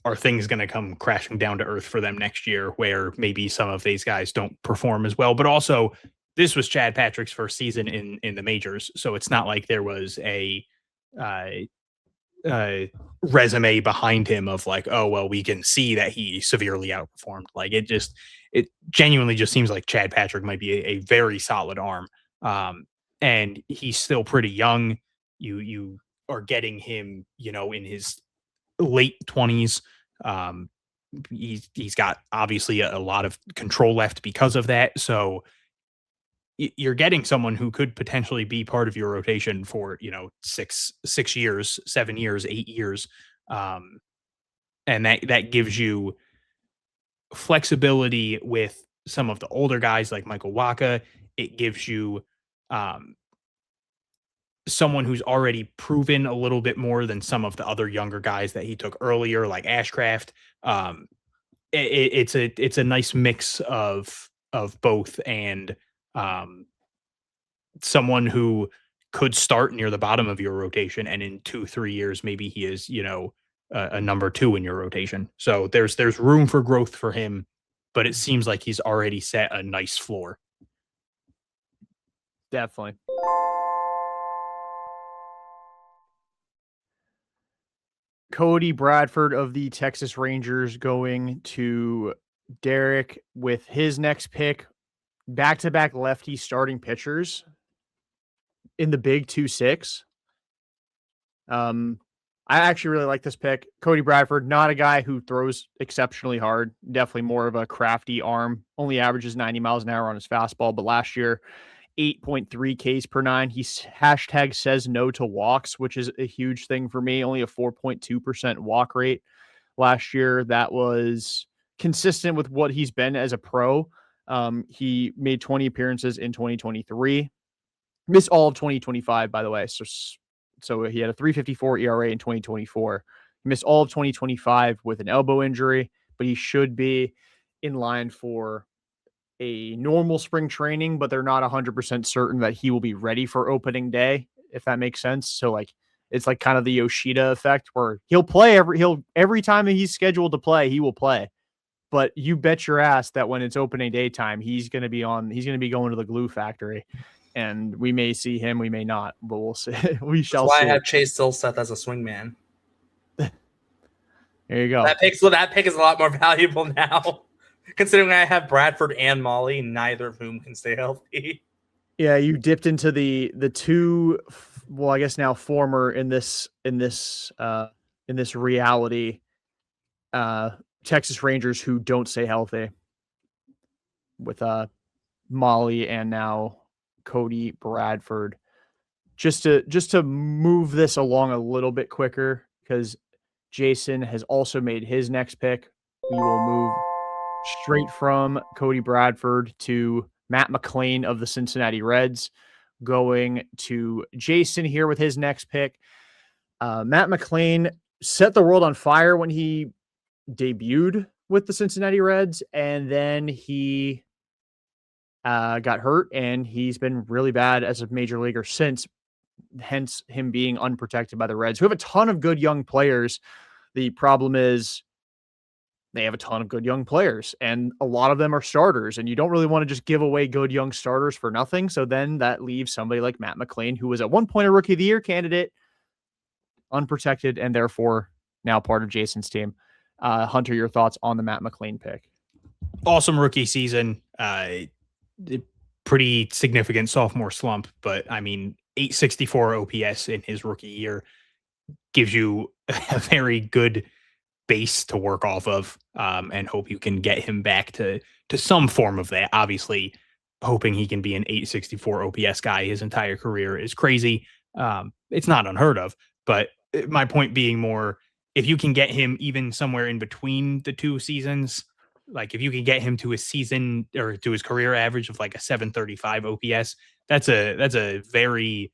are things going to come crashing down to earth for them next year, where maybe some of these guys don't perform as well? But also, this was Chad Patrick's first season in the majors, so it's not like there was a resume behind him of like, oh well, we can see that he severely outperformed. Like it genuinely just seems like Chad Patrick might be a very solid arm, and he's still pretty young. You are getting him, in his late 20s. He's got obviously a lot of control left because of that. So you're getting someone who could potentially be part of your rotation for, 6 years, 7 years, 8 years. And that gives you flexibility with some of the older guys like Michael Wacha. It gives you someone who's already proven a little bit more than some of the other younger guys that he took earlier, like Ashcraft. It's a nice mix of both, and someone who could start near the bottom of your rotation, and in 2-3 years, maybe he is, a number 2 in your rotation. So there's room for growth for him, but it seems like he's already set a nice floor. Definitely. Cody Bradford of the Texas Rangers going to Derrik with his next pick. Back-to-back lefty starting pitchers in the big 2-6. I actually really like this pick. Cody Bradford, not a guy who throws exceptionally hard. Definitely more of a crafty arm. Only averages 90 miles an hour on his fastball, but last year, 8.3 Ks per 9. He hashtag says no to walks, which is a huge thing for me. Only a 4.2% walk rate last year. That was consistent with what he's been as a pro. He made 20 appearances in 2023. Missed all of 2025, by the way. So he had a 3.54 ERA in 2024. He missed all of 2025 with an elbow injury. but he should be in line for a normal spring training, but they're not 100% certain that he will be ready for opening day, if that makes sense. So like, it's like kind of the Yoshida effect where he'll play every time he's scheduled to play, he will play. But you bet your ass that when it's opening day time, he's going to be going to the glue factory, and we may see him, we may not, but we'll see. We shall That's why see. I have Chase Silseth as a swingman. There you go. That pick is a lot more valuable now, considering I have Bradford and Molly, neither of whom can stay healthy. Yeah, you dipped into the two, well, I guess now former in this reality Texas Rangers who don't stay healthy, with Molly and now Cody Bradford. Just to move this along a little bit quicker, because Jason has also made his next pick. We will move straight from Cody Bradford to Matt McLain of the Cincinnati Reds, going to Jason here with his next pick. Matt McLain set the world on fire when he debuted with the Cincinnati Reds, and then he got hurt, and he's been really bad as a major leaguer since, hence him being unprotected by the Reds, who have a ton of good young players. The problem is they have a ton of good young players, and a lot of them are starters, and you don't really want to just give away good young starters for nothing. So then that leaves somebody like Matt McLain, who was at one point a Rookie of the Year candidate, unprotected, and therefore now part of Jason's team. Hunter, your thoughts on the Matt McLain pick? Awesome rookie season. Pretty significant sophomore slump, but I mean, 864 OPS in his rookie year gives you a very good base to work off of, and hope you can get him back to some form of that. Obviously, hoping he can be an 864 OPS guy his entire career is crazy. It's not unheard of, but my point being more, if you can get him even somewhere in between the two seasons, like if you can get him to his season or to his career average of like a 735 OPS, that's a very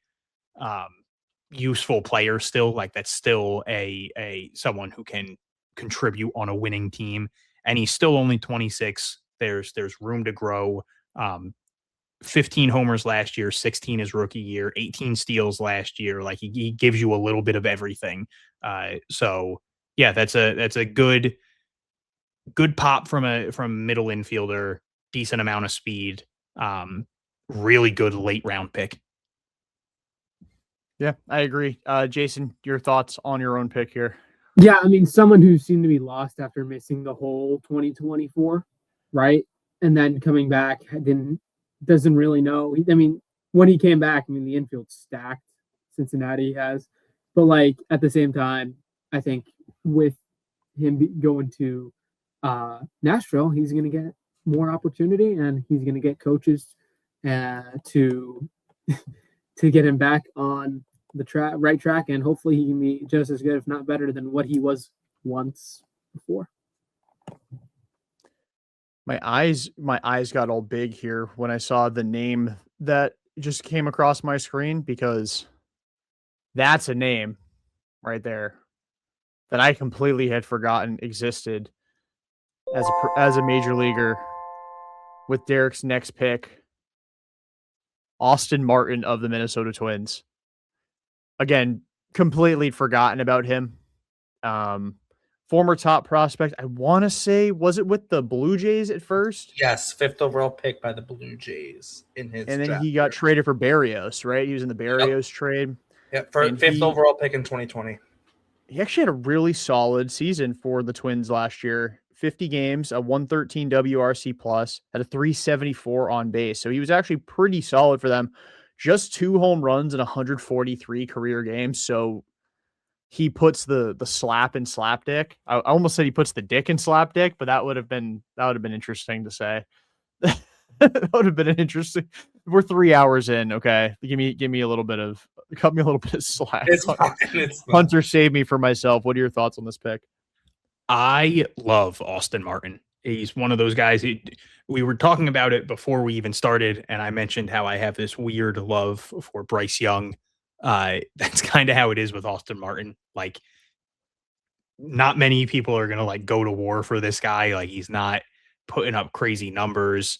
useful player still. Like that's still a someone who can contribute on a winning team, and he's still only 26. There's room to grow. 15 homers last year, 16 his rookie year, 18 steals last year. Like he gives you a little bit of everything. So yeah, that's a good pop from middle infielder, decent amount of speed, really good late round pick. Yeah, I agree. Jason, your thoughts on your own pick here? Yeah, I mean, someone who seemed to be lost after missing the whole 2024, right? And then coming back, doesn't really know. I mean, when he came back, I mean, the infield's stacked. Cincinnati has, but like at the same time, I think with him going to Nashville, he's going to get more opportunity, and he's going to get coaches to get him back on the right track, and hopefully he can be just as good, if not better, than what he was once before. My eyes got all big here when I saw the name that just came across my screen, because that's a name right there that I completely had forgotten existed as a major leaguer. With Derrik's next pick, Austin Martin of the Minnesota Twins. Again, completely forgotten about him. Former top prospect. I want to say, was it with the Blue Jays at first? Yes, 5th overall pick by the Blue Jays in his and then draft he got year. traded for Barrios, right? He was in the Barrios trade. Yep, for 5th overall pick in 2020. He actually had a really solid season for the Twins last year. 50 games, a 113 WRC plus, had a 374 on base. So he was actually pretty solid for them. Just 2 home runs in 143 career games. So he puts the slap in slapdick. I almost said he puts the dick in slapdick, but that would have been interesting to say. That would have been an interesting. We're 3 hours in. Okay. Give me a little bit of slack. It's fine. It's fine. Hunter, save me for myself. What are your thoughts on this pick? I love Austin Martin. He's one of those guys. We were talking about it before we even started, and I mentioned how I have this weird love for Bryce Young. That's kind of how it is with Austin Martin. Like, not many people are going to like go to war for this guy. Like he's not putting up crazy numbers.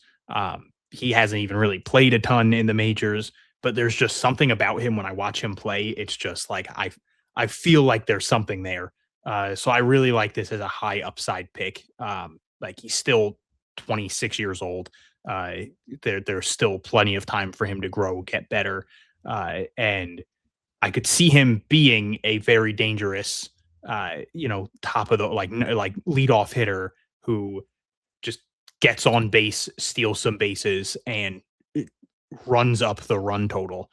He hasn't even really played a ton in the majors, but there's just something about him when I watch him play. It's just like I feel like there's something there. So I really like this as a high upside pick. Like he's still 26 years old. There's still plenty of time for him to grow, get better. And I could see him being a very dangerous, top of the like leadoff hitter who just gets on base, steals some bases, and runs up the run total.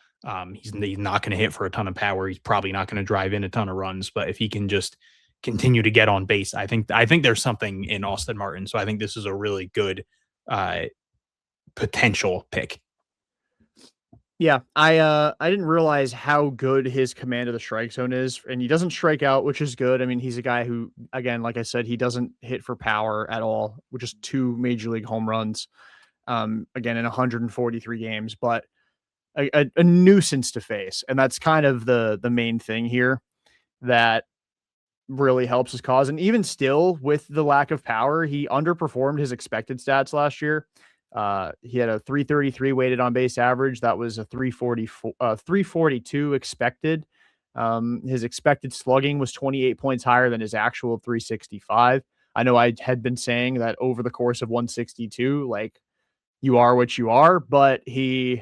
He's not going to hit for a ton of power. He's probably not going to drive in a ton of runs, but if he can just continue to get on base, I think there's something in Austin Martin. So I think this is a really good potential pick. Yeah, I didn't realize how good his command of the strike zone is, and he doesn't strike out, which is good. I mean, he's a guy who, again, like I said, he doesn't hit for power at all, which is 2 major league home runs, again in 143 games, but a nuisance to face, and that's kind of the main thing here that really helps his cause. And even still, with the lack of power, he underperformed his expected stats last year. He had a 333 weighted on base average. That was a 342 expected. His expected slugging was 28 points higher than his actual 365. I know I had been saying that over the course of 162, like you are what you are, but he,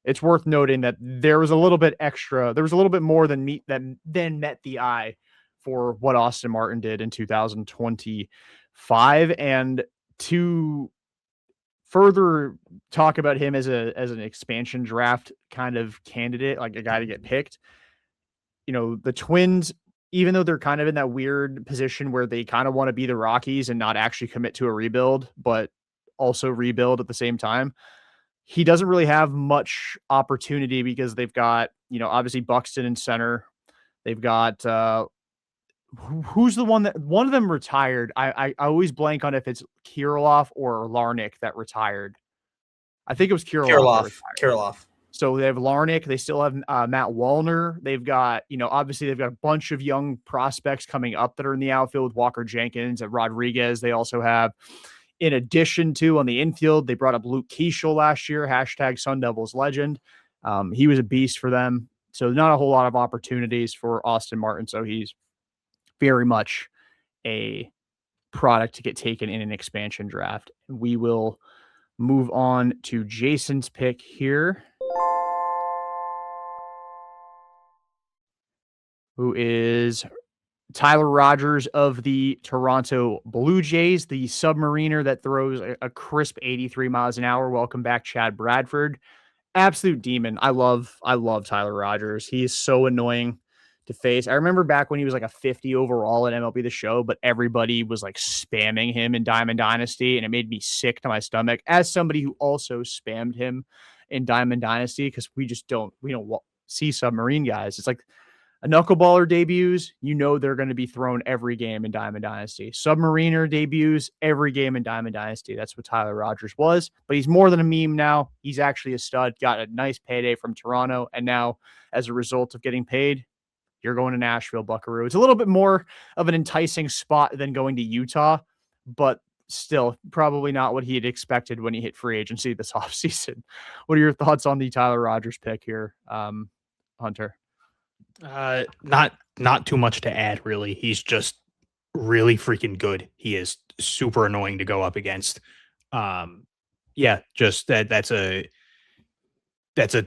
it's worth noting that there was a little bit extra. There was a little bit more than met the eye for what Austin Martin did in 2025. And to further talk about him as an expansion draft kind of candidate, like a guy to get picked, the Twins, even though they're kind of in that weird position where they kind of want to be the Rockies and not actually commit to a rebuild, but also rebuild at the same time, he doesn't really have much opportunity because they've got, obviously Buxton in center. They've got, who's the one of them retired? I always blank on if it's Kirilloff or Larnick that retired. I think it was Kirilloff. So they have Larnick. They still have Matt Wallner. They've got, obviously they've got a bunch of young prospects coming up that are in the outfield with Walker Jenkins and Rodriguez. They also have, in addition to on the infield, they brought up Luke Keeschel last year, hashtag Sun Devils legend. He was a beast for them. So not a whole lot of opportunities for Austin Martin. So he's very much a product to get taken in an expansion draft. We will move on to Jason's pick here, who is Tyler Rogers of the Toronto Blue Jays, the submariner that throws a crisp 83 miles an hour. Welcome back, Chad Bradford. Absolute demon. I love Tyler Rogers. He is so annoying to face. I remember back when he was like a 50 overall in MLB The Show, but everybody was like spamming him in Diamond Dynasty, and it made me sick to my stomach as somebody who also spammed him in Diamond Dynasty, because we don't see submarine guys. It's like a knuckleballer debuts, they're going to be thrown every game in Diamond Dynasty. Submariner debuts every game in Diamond Dynasty. That's what Tyler Rogers was, but he's more than a meme now. He's actually a stud, got a nice payday from Toronto, and now as a result of getting paid, you're going to Nashville, Buckaroo. It's a little bit more of an enticing spot than going to Utah, but still probably not what he had expected when he hit free agency this offseason. What are your thoughts on the Tyler Rogers pick here, Hunter? Not too much to add, really. He's just really freaking good. He is super annoying to go up against. Just that's a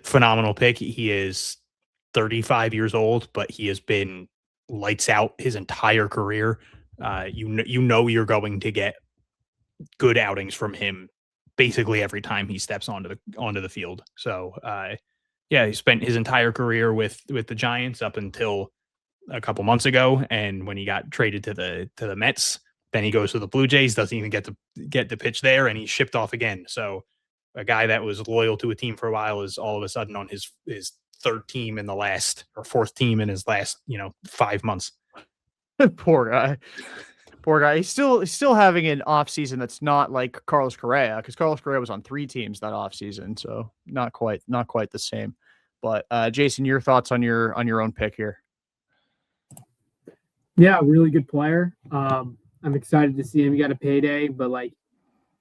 phenomenal pick. He is 35 years old, but he has been lights out his entire career. You're going to get good outings from him basically every time he steps onto the field. So he spent his entire career with the Giants up until a couple months ago, and when he got traded to the Mets, then he goes to the Blue Jays, doesn't even get to pitch there, and he's shipped off again. So a guy that was loyal to a team for a while is all of a sudden on his third team in the last, or fourth team in his last 5 months. Poor guy. He's still having an off season that's not like Carlos Correa, because Carlos Correa was on 3 teams that off season, so not quite the same. But Jason, your thoughts on your own pick here? Yeah, really good player. I'm excited to see him. He got a payday, but like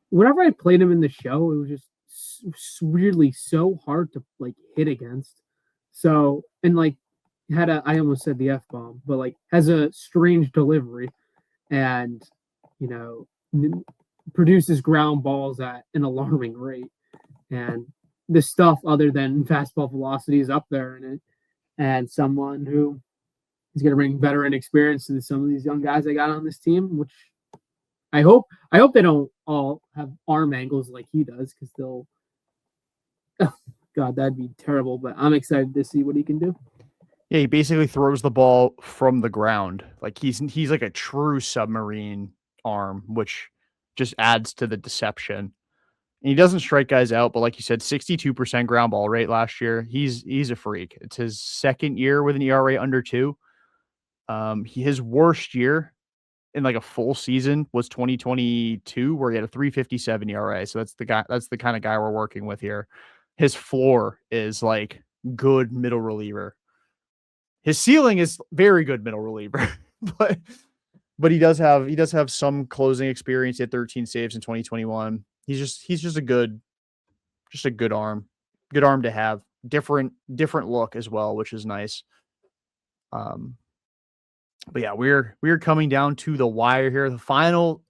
whenever I played him in the show, it was just weirdly so hard to like hit against. So and like I almost said the F bomb, but like has a strange delivery and you know produces ground balls at an alarming rate. And the stuff other than fastball velocity is up there in it. And someone who is going to bring veteran experience to some of these young guys I got on this team, which I hope they don't all have arm angles like he does because they'll. Oh, God, that'd be terrible. But I'm excited to see what he can do. Yeah, he basically throws the ball from the ground. Like he's like a true submarine arm, which just adds to the deception. And he doesn't strike guys out, but like you said, 62% ground ball rate last year. He's a freak. It's his second year with an ERA under 2. His worst year in like a full season was 2022, where he had a 3.57 ERA. So that's the kind of guy we're working with here. His floor is like good middle reliever. His ceiling is very good middle reliever, but he does have some closing experience. He had 13 saves in 2021. He's just a good arm. Good arm to have. Different look as well, which is nice. But yeah, we're coming down to the wire here. The final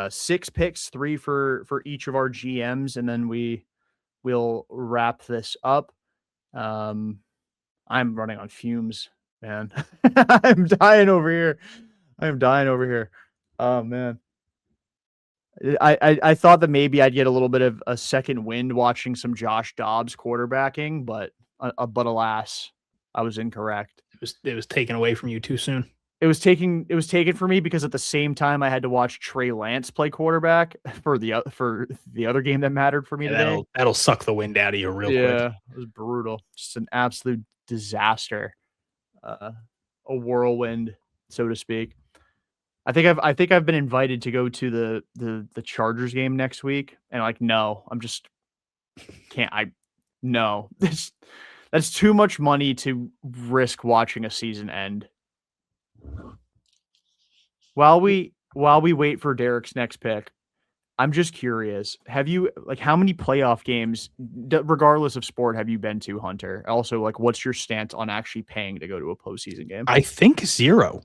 6 picks, 3 for each of our GMs, and then we'll wrap this up. I'm running on fumes, man. I'm dying over here. Oh man. I thought that maybe I'd get a little bit of a second wind watching some Josh Dobbs quarterbacking, but alas, I was incorrect. It was taken away from you too soon. It was taken from me because at the same time I had to watch Trey Lance play quarterback for the other game that mattered for me today. That'll suck the wind out of you real quick. Yeah, it was brutal. Just an absolute disaster. A whirlwind, so to speak. I think I've been invited to go to the Chargers game next week, and like, no, I'm just can't. No, that's too much money to risk watching a season end. While we wait for Derrick's next pick, I'm just curious. Have you how many playoff games, regardless of sport, have you been to, Hunter? Also, what's your stance on actually paying to go to a postseason game? I think 0.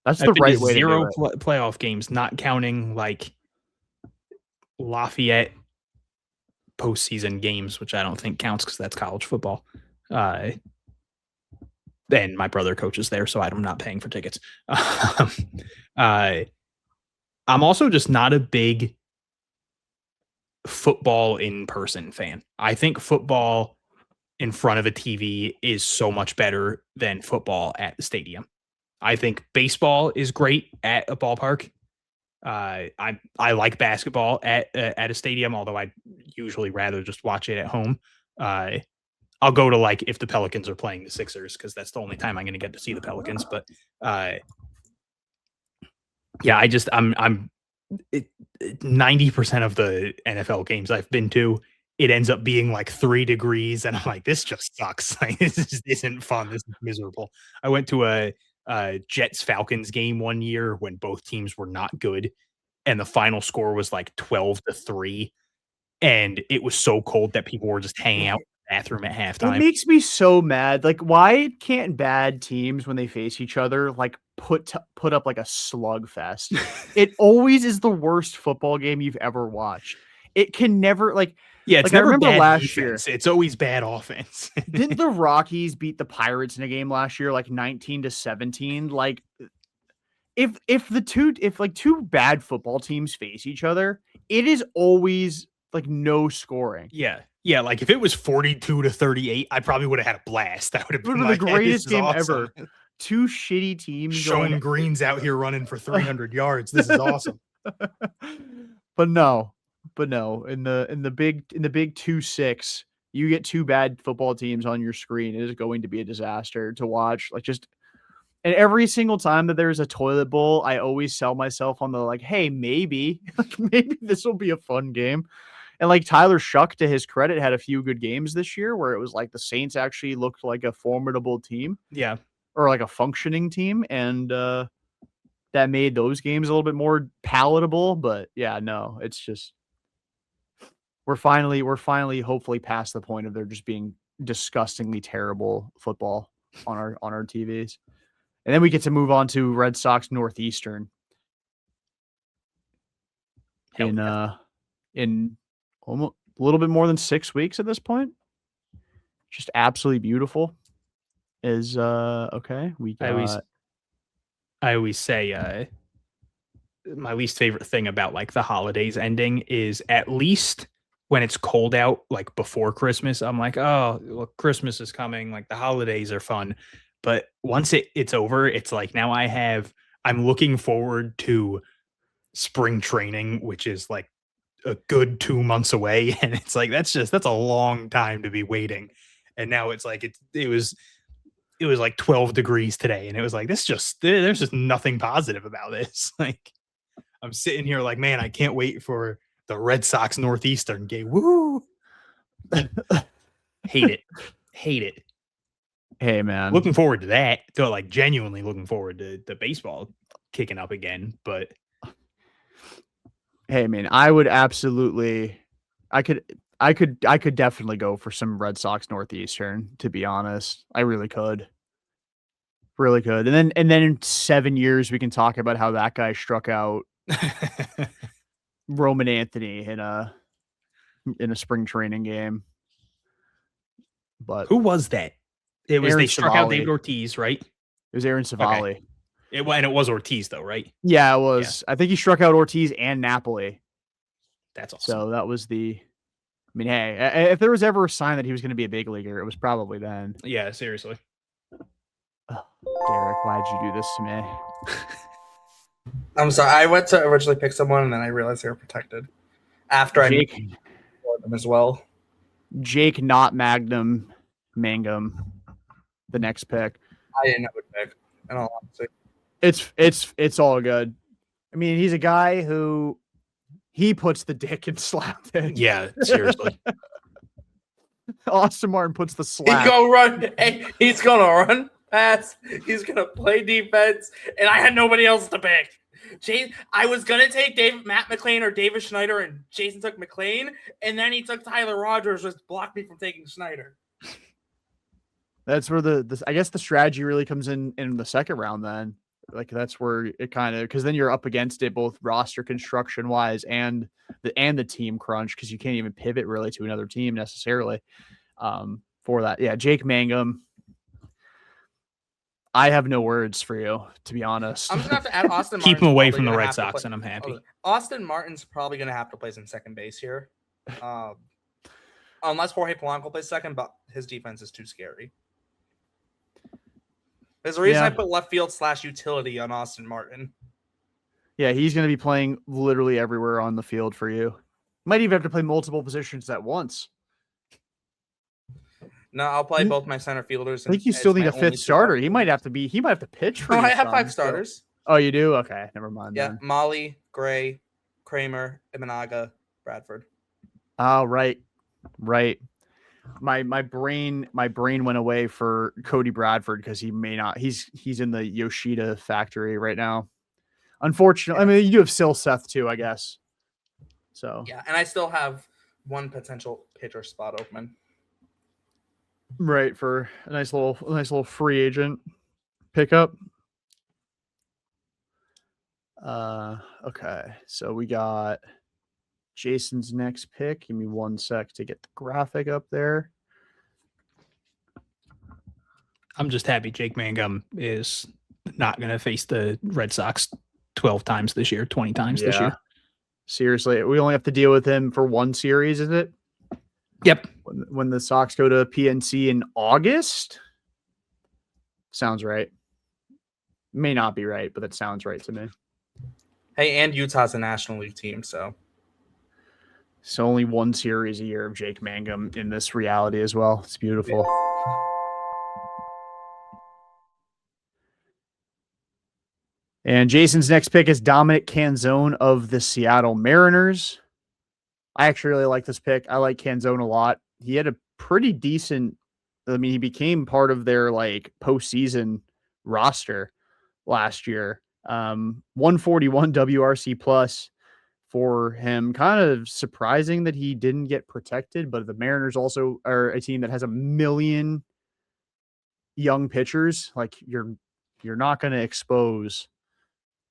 That's the right way to do 0 it. playoff games, not counting Lafayette postseason games, which I don't think counts because that's college football. And my brother coaches there, so I'm not paying for tickets. I'm also just not a big football in-person fan. I think football in front of a TV is so much better than football at the stadium. I think baseball is great at a ballpark. I like basketball at a stadium, although I'd usually rather just watch it at home. I'll go to if the Pelicans are playing the Sixers because that's the only time I'm going to get to see the Pelicans. But yeah, I'm 90% of the NFL games I've been to, it ends up being 3 degrees, and I'm like, this just sucks. This just isn't fun. This is miserable. I went to a Jets Falcons game one year when both teams were not good, and the final score was 12-3, and it was so cold that people were just hanging out in the bathroom at halftime. It makes me so mad. Why can't bad teams, when they face each other, put up a slugfest? It always is the worst football game you've ever watched. It can never yeah, it's I never remember bad last defense. It's always bad offense. Didn't the Rockies beat the Pirates in a game last year 19-17? If two bad football teams face each other, it is always no scoring. Yeah. If it was 42-38, I probably would have had a blast. That would have been the greatest game awesome. ever. Two shitty teams. Sean Green's out here running for 300 yards. This is awesome. But no, in the big 2-6, you get 2 bad football teams on your screen. It is going to be a disaster to watch. And every single time that there's a toilet bowl, I always sell myself on the hey, maybe this will be a fun game. And Tyler Shuck, to his credit, had a few good games this year where it was the Saints actually looked like a formidable team. Yeah. or like a functioning team, and that made those games a little bit more palatable. But yeah, no, it's just we're finally hopefully past the point of there just being disgustingly terrible football on our TVs. And then we get to move on to Red Sox Northeastern in almost a little bit more than 6 weeks at this point. Just absolutely beautiful. Is okay. We got I always say my least favorite thing about like the holidays ending is at least when it's cold out, like before Christmas, I'm like, oh, look, Christmas is coming. Like the holidays are fun. But once it's over, it's like now I'm looking forward to spring training, which is like a good 2 months away. And it's like, that's a long time to be waiting. And now it's like, it was like 12 degrees today. And it was like, there's just nothing positive about this. Like I'm sitting here like, man, I can't wait for the Red Sox Northeastern game. Woo! Hate it. Hey man, Looking forward to that. So like genuinely looking forward to the baseball kicking up again. But hey man, I would absolutely, I could definitely go for some Red Sox Northeastern, to be honest. I really could. Really could. And then in 7 years we can talk about how that guy struck out Roman Anthony in a spring training game. But who was that? It was Aaron they struck out Savali. David Ortiz, right? It was Aaron Savali. Okay. It was Ortiz though, right? Yeah, it was. Yeah. I think he struck out Ortiz and Napoli. That's awesome. So that was I mean, hey, if there was ever a sign that he was going to be a big leaguer, it was probably then. Yeah, seriously. Oh, Derrik, why'd you do this to me? I'm sorry. I went to originally pick someone, and then I realized they were protected. After I made them as well. Jake, not Magnum, Mangum, the next pick. I didn't know who to pick. In all honesty, it's all good. I mean, he's a guy who he puts the dick and slapped it. Yeah, seriously. Austin Martin puts the slap. He's gonna run. Hey, he's gonna run pass. He's gonna play defense, and I had nobody else to pick. I was gonna take Matt McLean or David Schneider, and Jason took McLean, and then he took Tyler Rogers, just blocked me from taking Schneider. That's where I guess the strategy really comes in the second round. Then, like that's where it kind of, because then you're up against it both roster construction wise and the team crunch, because you can't even pivot really to another team necessarily. For that, yeah, Jake Mangum. I have no words for you, to be honest. I'm just gonna have to add Austin. Keep him away from the Red Sox, and I'm happy. Austin Martin's probably gonna have to play in second base here, unless Jorge Polanco plays second. But his defense is too scary. There's a reason I put left field / utility on Austin Martin. Yeah, he's going to be playing literally everywhere on the field for you. Might even have to play multiple positions at once. No, I'll play both my center fielders. I think you still need a fifth starter. He might have to pitch for you. I have 5 starters. Oh, you do? Okay, never mind. Yeah, then. Molly, Gray, Kramer, Imanaga, Bradford. Oh, right. My brain went away for Cody Bradford because he may not. He's in the Yoshida factory right now. Unfortunately, I mean you do have Silseth too, I guess. So yeah, and I still have one potential pitcher spot open. Right, for a nice little free agent pickup. Okay, so we got Jason's next pick. Give me 1 sec to get the graphic up there. I'm just happy Jake Mangum is not going to face the Red Sox 12 times this year, 20 times this year. Seriously, we only have to deal with him for 1 series, is it? Yep. When the Sox go to PNC in August? Sounds right. May not be right, but that sounds right to me. Hey, and Utah's a National League team, so. So only 1 series a year of Jake Mangum in this reality as well. It's beautiful. Yeah. And Jason's next pick is Dominic Canzone of the Seattle Mariners. I actually really like this pick. I like Canzone a lot. He had a pretty decent, he became part of their like postseason roster last year. 141 WRC plus for him. Kind of surprising that he didn't get protected, but the Mariners also are a team that has a million young pitchers. Like you're not going to expose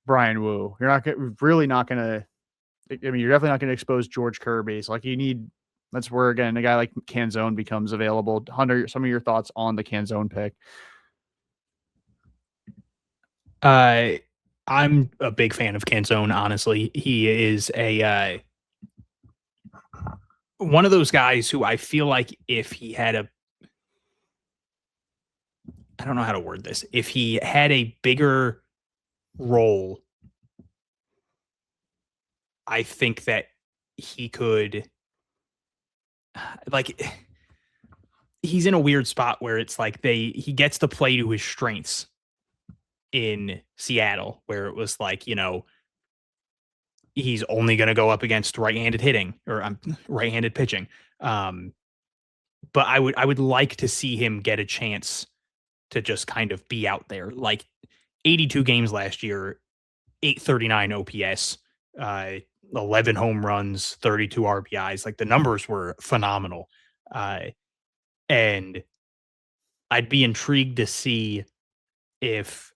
Brian Wu. You're really not going to. I mean, you're definitely not going to expose George Kirby. So like you need. That's where again a guy like Canzone becomes available. Hunter, some of your thoughts on the Canzone pick? I'm a big fan of Canzone. Honestly, he is a one of those guys who I feel like if he had I don't know how to word this. If he had a bigger role, I think that he could, like, he's in a weird spot where it's like he gets to play to his strengths in Seattle, where it was like, he's only going to go up against right-handed hitting or right-handed pitching. But I would like to see him get a chance to just kind of be out there. Like 82 games last year, 839 OPS, 11 home runs, 32 RBIs. Like the numbers were phenomenal. And I'd be intrigued to see if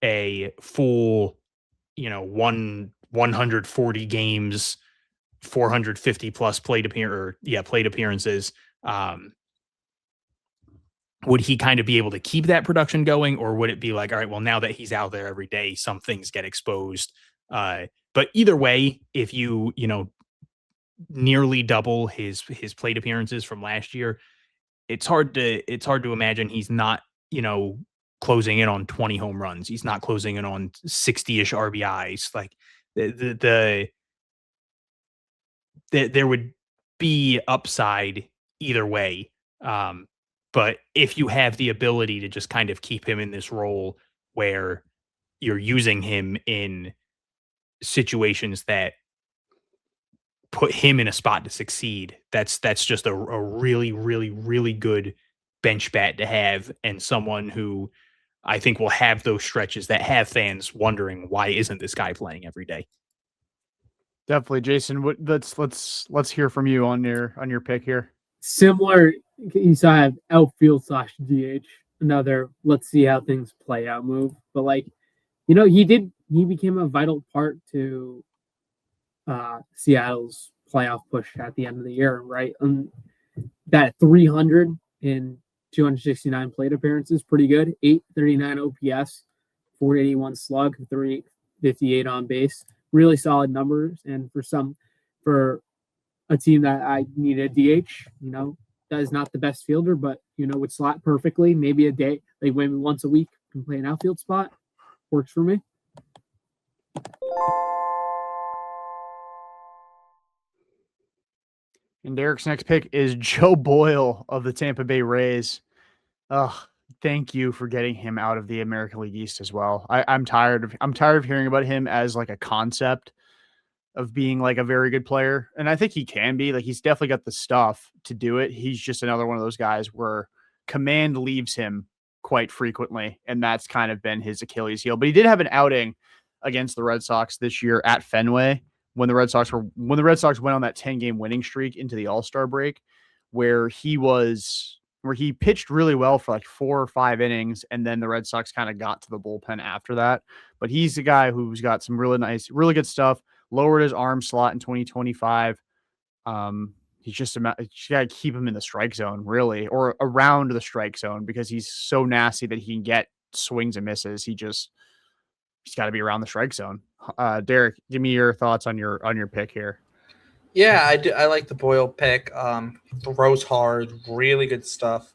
a full, 140 games, 450 plus plate appearances, would he kind of be able to keep that production going, or would it be like, all right, well, now that he's out there every day, some things get exposed. But either way, if you nearly double his plate appearances from last year, it's hard to imagine he's not, closing in on 20 home runs. He's not closing in on 60-ish RBIs. Like there would be upside either way. But if you have the ability to just kind of keep him in this role where you're using him in situations that put him in a spot to succeed, that's just a really, really, really good bench bat to have, and someone who I think will have those stretches that have fans wondering, why isn't this guy playing every day? Definitely, Jason. Let's hear from you on your pick here. Similar, you saw I have outfield / DH. Another let's see how things play out move. But he became a vital part to Seattle's playoff push at the end of the year, right? That 300 in 269 plate appearances, pretty good. 839 OPS, 481 slug, 358 on base. Really solid numbers. And for a team that I need a DH, that is not the best fielder, but would slot perfectly. Maybe a day, like maybe once a week, can play an outfield spot. Works for me. And Derrick's next pick is Joe Boyle of the Tampa Bay Rays. Thank you for getting him out of the American League East as well. I'm tired of hearing about him as like a concept of being like a very good player. And I think he can be. Like he's definitely got the stuff to do it. He's just another one of those guys where command leaves him quite frequently, and that's kind of been his Achilles heel. But he did have an outing against the Red Sox this year at Fenway when the Red Sox went on that 10-game winning streak into the All-Star break, where he pitched really well for like 4 or 5 innings, and then the Red Sox kind of got to the bullpen after that. But he's a guy who's got some really good stuff. Lowered his arm slot in 2025. He's just got to keep him in the strike zone, really, or around the strike zone, because he's so nasty that he can get swings and misses. He's got to be around the strike zone. Derrik, give me your thoughts on your pick here. Yeah, I do. I like the Boyle pick. Throws hard, really good stuff.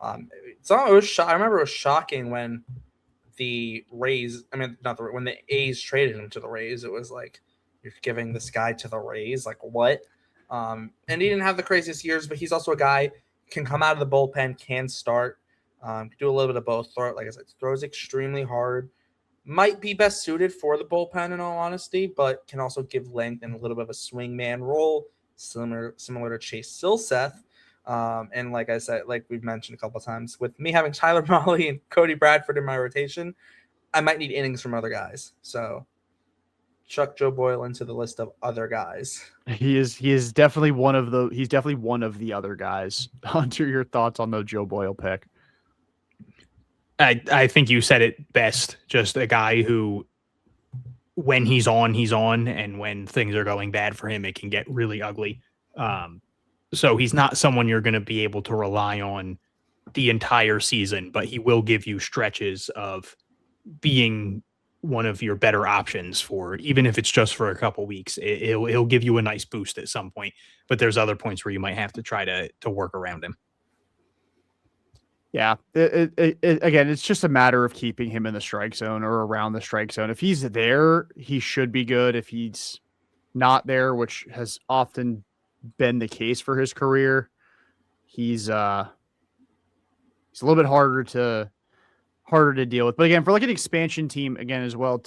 I remember it was shocking when the Rays. When the A's traded him to the Rays. It was like, you're giving this guy to the Rays, like what? And he didn't have the craziest years, but he's also a guy can come out of the bullpen, can start, do a little bit of both. Like I said, throws extremely hard. Might be best suited for the bullpen in all honesty, but can also give length and a little bit of a swingman role, similar to Chase Silseth. And like I said, like we've mentioned a couple of times, with me having Tyler Mahle and Cody Bradford in my rotation, I might need innings from other guys. So chuck Joe Boyle into the list of other guys. He is definitely one of the other guys. Hunter, your thoughts on the Joe Boyle pick? I think you said it best. Just a guy who, when he's on, and when things are going bad for him, it can get really ugly. So he's not someone you're going to be able to rely on the entire season, but he will give you stretches of being one of your better options for, even if it's just for a couple weeks. He'll give you a nice boost at some point, but there's other points where you might have to try to work around him. Yeah, again, it's just a matter of keeping him in the strike zone or around the strike zone. If he's there, he should be good. If he's not there, which has often been the case for his career, he's a little bit harder to deal with. But again, for like an expansion team, again as well,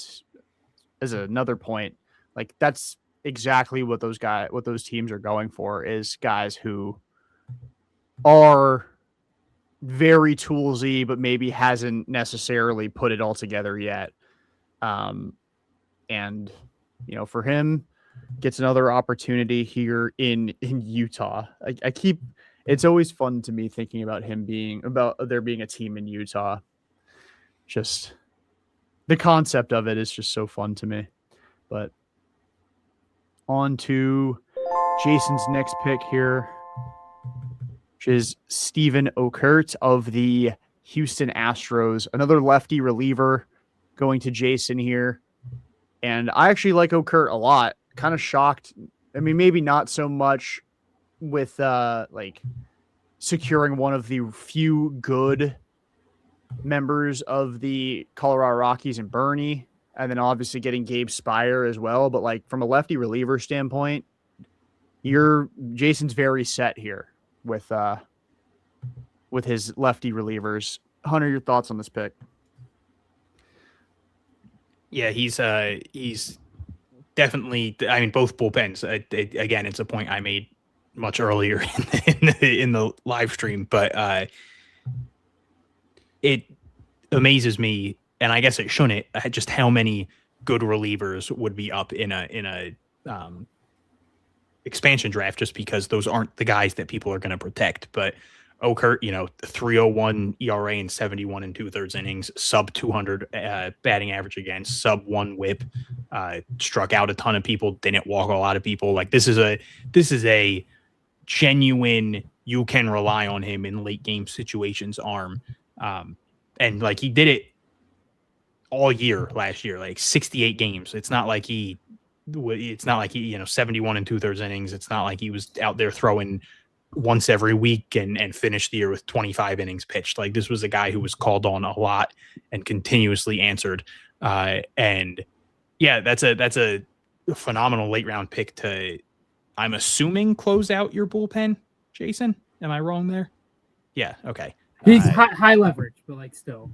as another point, like that's exactly what those teams are going for, is guys who are very toolsy, but maybe hasn't necessarily put it all together yet. And for him, gets another opportunity here in Utah. It's always fun to me thinking about there being a team in Utah. Just the concept of it is just so fun to me. But on to Jason's next pick here, which is Steven Okert of the Houston Astros. Another lefty reliever going to Jason here. And I actually like Okert a lot. Kind of shocked. I mean, maybe not so much with securing one of the few good members of the Colorado Rockies and Bernie, and then obviously getting Gabe Spire as well. But like from a lefty reliever standpoint, Jason's very set here with his lefty relievers. Hunter, your thoughts on this pick? Yeah, he's definitely. I mean, both bullpens. Again, it's a point I made much earlier in the live stream, but it amazes me, and I guess it shouldn't, just how many good relievers would be up in a expansion draft, just because those aren't the guys that people are going to protect. But Okert, 3.01 ERA and 71 2/3 innings, sub 200 batting average against, sub 1 WHIP, struck out a ton of people, didn't walk a lot of people. Like this is a genuine, you can rely on him in late game situations arm. And like he did it all year last year, like 68 games. It's not like he 71 2/3 innings. It's not like he was out there throwing once every week and finished the year with 25 innings pitched. Like this was a guy who was called on a lot and continuously answered. And yeah, that's a phenomenal late round pick to, I'm assuming, close out your bullpen. Jason, am I wrong there? Yeah. Okay. He's high leverage, but like still.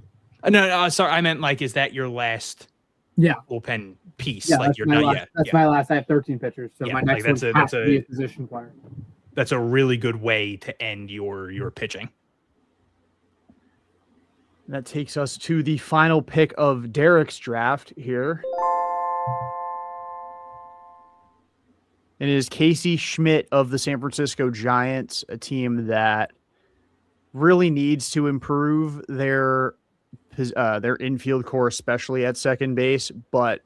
No, sorry. I meant like, is that your last bullpen piece? Yeah, like you're not yet. That's my last. I have 13 pitchers, so my next one has to be a position player. That's a really good way to end your pitching. That takes us to the final pick of Derrick's draft here. It is Casey Schmidt of the San Francisco Giants, a team that really needs to improve their infield core, especially at second base. But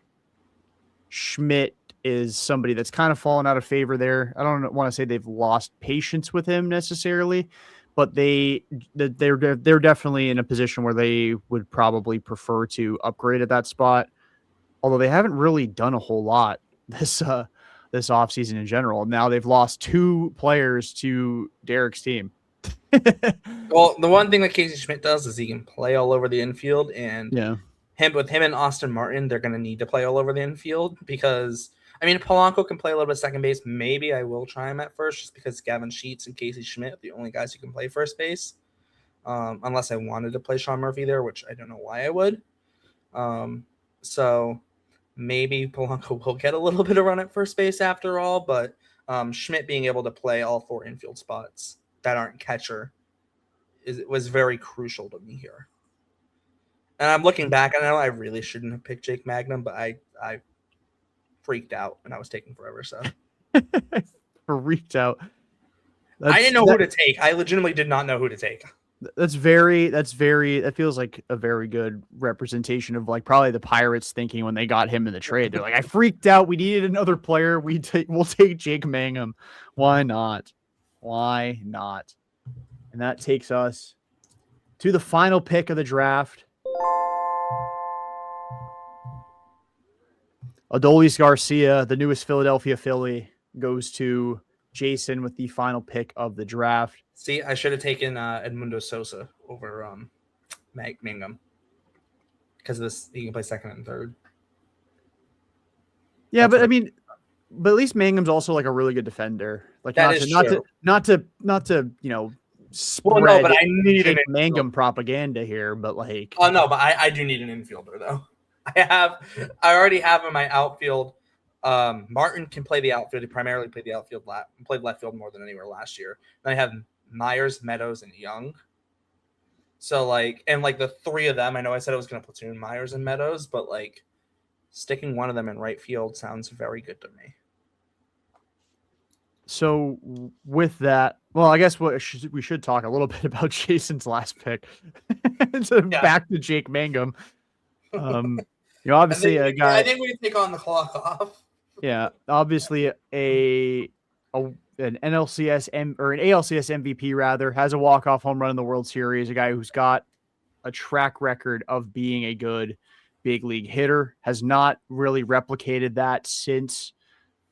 Schmidt is somebody that's kind of fallen out of favor there. I don't want to say they've lost patience with him necessarily, but they're definitely in a position where they would probably prefer to upgrade at that spot. Although they haven't really done a whole lot this offseason in general. Now they've lost 2 players to Derrick's team. Well, the one thing that Casey Schmidt does is he can play all over the infield, and with him and Austin Martin, they're going to need to play all over the infield because, I mean, Polanco can play a little bit second base. Maybe I will try him at first just because Gavin Sheets and Casey Schmidt are the only guys who can play first base, unless I wanted to play Sean Murphy there, which I don't know why I would. So maybe Polanco will get a little bit of run at first base after all, but Schmidt being able to play all 4 infield spots that aren't catcher was very crucial to me here. And I'm looking back, I know I really shouldn't have picked Jake Magnum, but I freaked out and I was taking forever. So Freaked out. I didn't know who to take. I legitimately did not know who to take. That feels like a very good representation of like probably the Pirates thinking when they got him in the trade. They're like, I freaked out. We needed another player. We'll take Jake Mangum. Why not? Why not? And that takes us to the final pick of the draft. Adolis Garcia, the newest Philadelphia Philly, goes to Jason with the final pick of the draft. See, I should have taken Edmundo Sosa over Mangum because of this. He can play second and third. Yeah, but I mean, but at least Mangum's also like a really good defender. Like that is true. Not to spread well, no, but I need an Mangum propaganda here. But like, oh no, but I do need an infielder though. I already have in my outfield. Martin can play the outfield. He primarily played the outfield. Played left field more than anywhere last year. Then I have Myers, Meadows, and Young. So the three of them, I know I said I was going to platoon Myers and Meadows, but like sticking one of them in right field sounds very good to me. So with that, well, I guess we should talk a little bit about Jason's last pick. Back to Jake Mangum. Obviously a guy. I think we can take on the clock off. Yeah, obviously an NLCS or an ALCS MVP rather has a walk-off home run in the World Series. A guy who's got a track record of being a good big league hitter, has not really replicated that since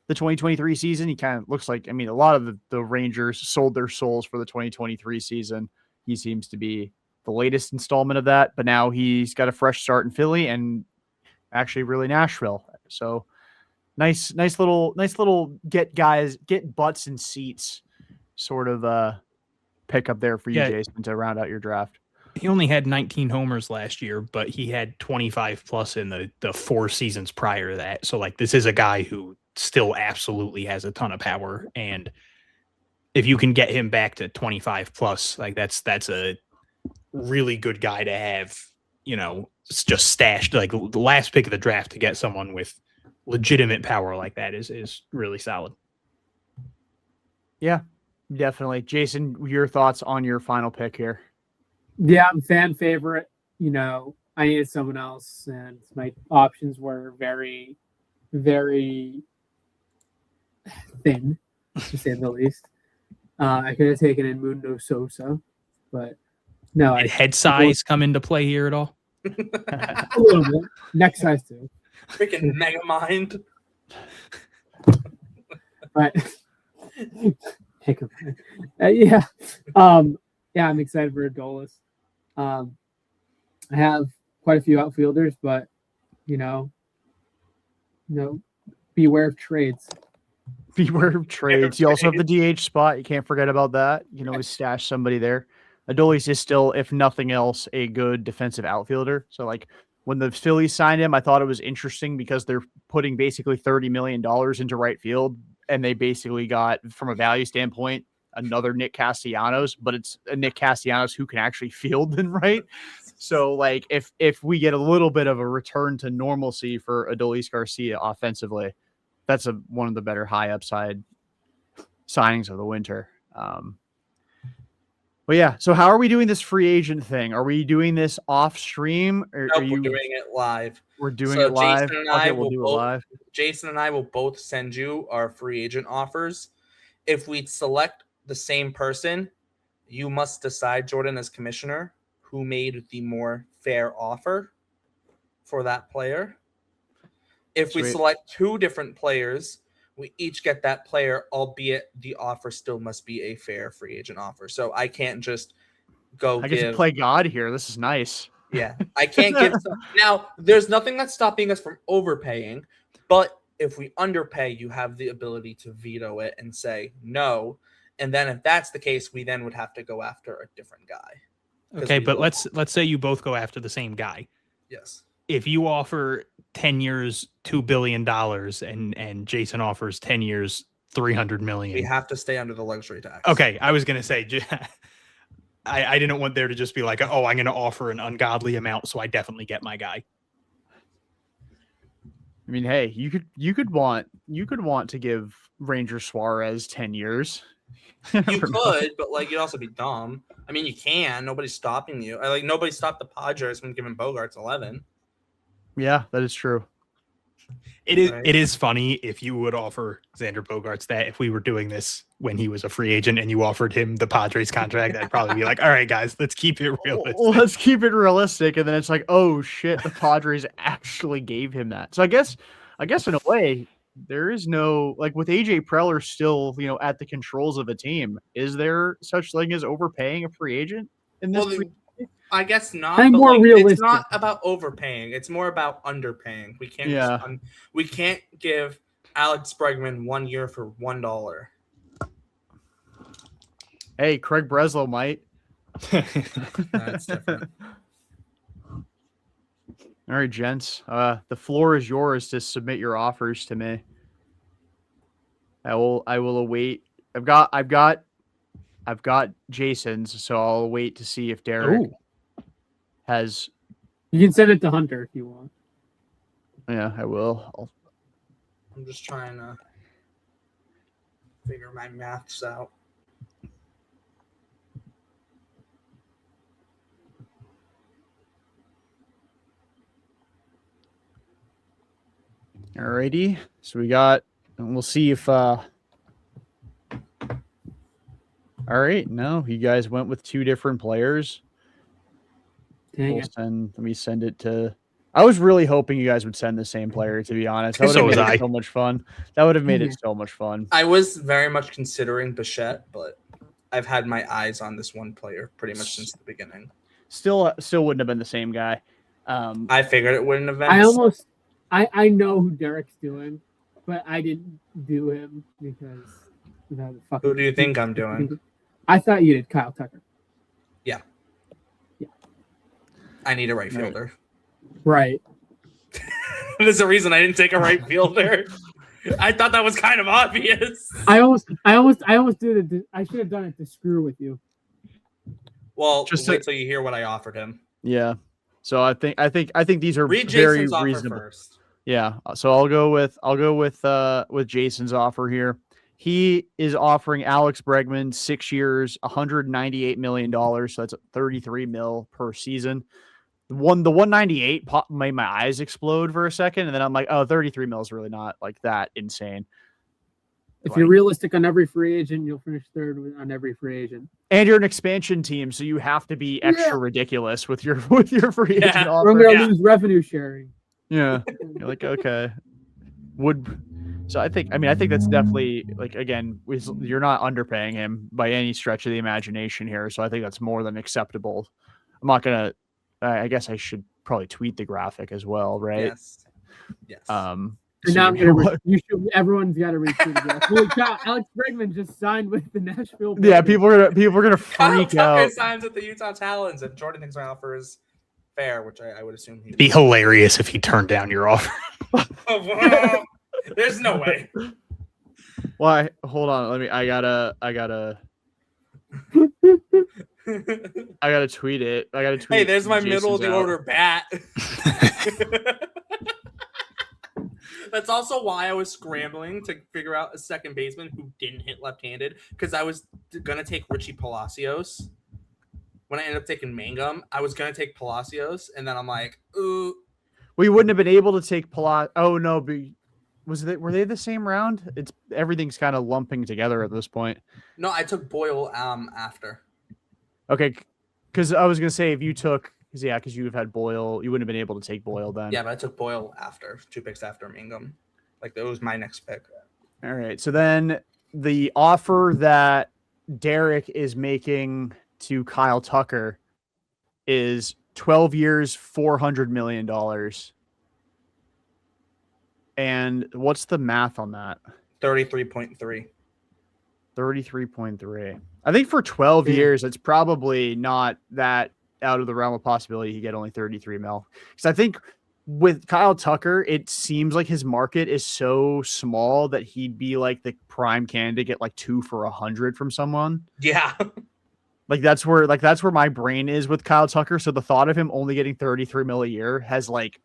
the 2023 season. He kind of looks like, I mean, a lot of the Rangers sold their souls for the 2023 season. He seems to be the latest installment of that, but now he's got a fresh start in Philly and actually really Nashville. So nice little get butts and seats sort of pick up there for you, Jason, to round out your draft. He only had 19 homers last year, but he had 25 plus in the 4 seasons prior to that. So like, this is a guy who still absolutely has a ton of power. And if you can get him back to 25 plus, like that's a really good guy to have, just stashed. Like the last pick of the draft to get someone with legitimate power like that is really solid. Yeah, definitely. Jason, your thoughts on your final pick here? Yeah, I'm fan favorite. I needed someone else, and my options were very, very thin, to say the least. I could have taken Edmundo Sosa, but no. Did head size come into play here at all? A little bit. Neck size too. Freaking mega mind. But yeah. I'm excited for Adolis. I have quite a few outfielders, but beware of trades. Beware of trades. You also have the DH spot. You can't forget about that. You can always stash somebody there. Adolis is still, if nothing else, a good defensive outfielder. So like when the Phillies signed him, I thought it was interesting because they're putting basically $30 million into right field, and they basically got, from a value standpoint, another Nick Castellanos, but it's a Nick Castellanos who can actually field and right. So like if we get a little bit of a return to normalcy for Adolis Garcia offensively, that's one of the better high upside signings of the winter. But yeah, so how are we doing this free agent thing? Are we doing this off stream? Or nope, we're doing it live. We're doing it live. We'll do it live. Jason and I will both send you our free agent offers. If we select the same person, you must decide, Jordan, as commissioner, who made the more fair offer for that player. If we select 2 different players, we each get that player, albeit the offer still must be a fair free agent offer. So I can't just go. I get to play God here. This is nice. Yeah, I can't give. Now, there's nothing that's stopping us from overpaying, but if we underpay, you have the ability to veto it and say no. And then if that's the case, we then would have to go after a different guy. Okay, but let's say you both go after the same guy. Yes. If you offer 10 years, $2 billion and Jason offers 10 years, $300 We million. have to stay under the luxury tax. Okay, I was gonna say, I didn't want there to just be like, oh, I'm gonna offer an ungodly amount, so I definitely get my guy. I mean, hey, you could want to give Ranger Suarez 10 years. You could, but like you'd also be dumb. I mean, you can. Nobody's stopping you. Like nobody stopped the Padres from giving Bogarts 11. Yeah, that is true. It is. Right. It is funny if you would offer Xander Bogaerts that if we were doing this when he was a free agent and you offered him the Padres contract, I'd probably be like, all right, guys, let's keep it realistic. Well, let's keep it realistic, and then it's like, oh shit, the Padres actually gave him that. So I guess in a way, there is no like with AJ Preller still, at the controls of a team. Is there such thing as overpaying a free agent in this? Well, I guess not. I'm but more like, realistic. It's not about overpaying. It's more about underpaying. We can't. Yeah. We can't give Alex Bregman 1 year for $1. Hey, Craig Breslow might. That's different. All right, gents. The floor is yours to submit your offers to me. I will await. I've got Jason's, so I'll wait to see if Derrik has. You can send it to Hunter if you want. Yeah, I will. I'm just trying to figure my maths out. Alrighty. So we got, and we'll see if. All right. No, you guys went with two different players. Dang it. Let me send it to. I was really hoping you guys would send the same player, to be honest. That would So have was made I. it so much fun. That would have made Yeah. it so much fun. I was very much considering Bichette, but I've had my eyes on this one player pretty much since the beginning. Still wouldn't have been the same guy. I figured it wouldn't have been. I know who Derrick's doing, but I didn't do him because Who do you think I'm doing? I thought you did Kyle Tucker. I need a right fielder. Right. There's a reason I didn't take a right fielder. I thought that was kind of obvious. I almost did it. I should have done it to screw with you. Well, Just wait till you hear what I offered him. Yeah. So I think these are Read very Jason's offer reasonable. first. Yeah. So I'll go with Jason's offer here. He is offering Alex Bregman 6 years, $198 million. So that's $33 million per season. The 198 made my eyes explode for a second, and then I'm like, oh, 33 mil is really not like that insane. If you're realistic on every free agent, you'll finish third on every free agent. And you're an expansion team, so you have to be extra ridiculous with your free agent Yeah. offer. We're going to lose revenue sharing. Yeah. You're like, okay. I think that's definitely, like, again, you're not underpaying him by any stretch of the imagination here. So I think that's more than acceptable. I'm not going to, I guess I should probably tweet the graphic as well, right? Yes. And now everyone's got to read through the graph. Holy cow, Alex Bregman just signed with the Nashville. Yeah, Bandits. people are gonna Kyle freak Tucker out. signs with the Utah Talons, and Jordan thinks my offer is fair, which I would assume he It'd be hilarious if he turned down your offer. There's no way. Why? Hold on. I gotta tweet it. I gotta tweet. Hey, there's my Jason's middle of the out. order bat. That's also why I was scrambling to figure out a second baseman who didn't hit left-handed, because I was gonna take Richie Palacios. When I ended up taking Mangum, I was gonna take Palacios, and then I'm like, ooh. We wouldn't have been able to take Palacios. Oh no, were they the same round? Everything's kind of lumping together at this point. No, I took Boyle after. Okay, because I was gonna say if you took, because you have had Boyle, you wouldn't have been able to take Boyle then. Yeah, but I took Boyle after 2 picks after Mangum. Like that was my next pick. All right. So then the offer that Derrik is making to Kyle Tucker is 12 years, $400 million. And what's the math on that? 33.3. 33.3. I think for 12 years, it's probably not that out of the realm of possibility he get only 33 mil. Because I think with Kyle Tucker, it seems like his market is so small that he'd be like the prime candidate to get like 2 for $100 from someone. Yeah. Like that's where my brain is with Kyle Tucker. So the thought of him only getting 33 mil a year has like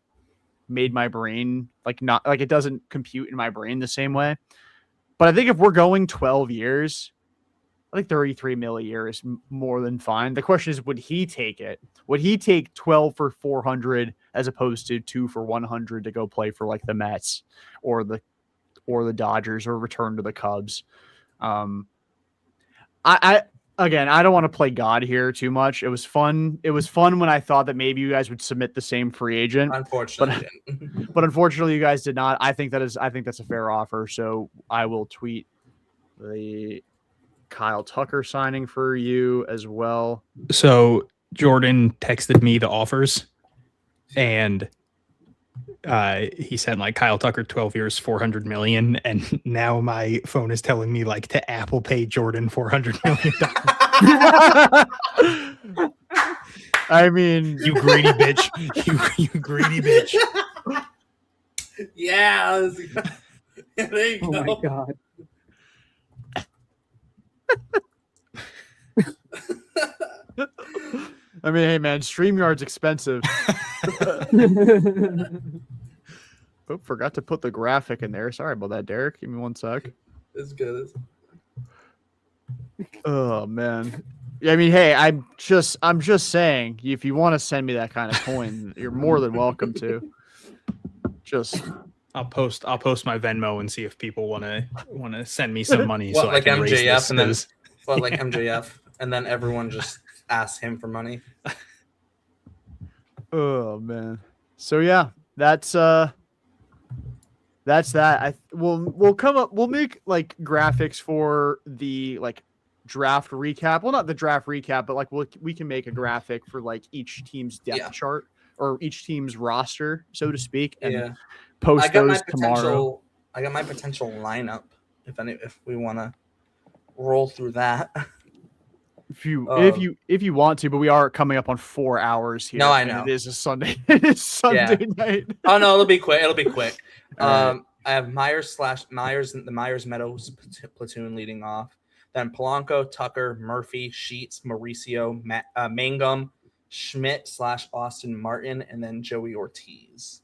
made my brain like not like it doesn't compute in my brain the same way. But I think if we're going 12 years, I think 33 mil a year is more than fine. The question is, would he take it? Would he take 12 for 400 as opposed to 2 for 100 to go play for like the Mets or the Dodgers or return to the Cubs? Again, I don't want to play God here too much. It was fun. It was fun when I thought that maybe you guys would submit the same free agent. Unfortunately, but unfortunately, you guys did not. I think that's a fair offer. So I will tweet the Kyle Tucker signing for you as well. So Jordan texted me the offers, and he sent like Kyle Tucker 12 years, 400 million, and now my phone is telling me like to Apple Pay Jordan $400 million. I mean, you greedy bitch, you greedy bitch. Yeah. There you Oh go. my god. I mean, hey man, StreamYard's expensive. Oh, forgot to put the graphic in there. Sorry about that, Derek. Give me one sec. It's good. Oh man. Yeah, I mean, hey, I'm just saying, if you want to send me that kind of coin, you're more than welcome to. Just I'll post my Venmo and see if people want to send me some money. What, so like I can raise MJF this and then as- well, like MJF, and then everyone just asks him for money. oh man. So yeah, that's that. We'll make like graphics for the like draft recap. Well, not the draft recap, but like we can make a graphic for like each team's depth chart or each team's roster, so to speak, and post those tomorrow. I got my potential lineup if we want to roll through that. If you want to, but we are coming up on 4 hours here. No, I and know. it is a Sunday. It is Sunday night. Oh no, it'll be quick. All right. I have Myers, the Myers Meadows platoon leading off. Then Polanco, Tucker, Murphy, Sheets, Mauricio, Mangum, Schmidt / Austin Martin, and then Joey Ortiz.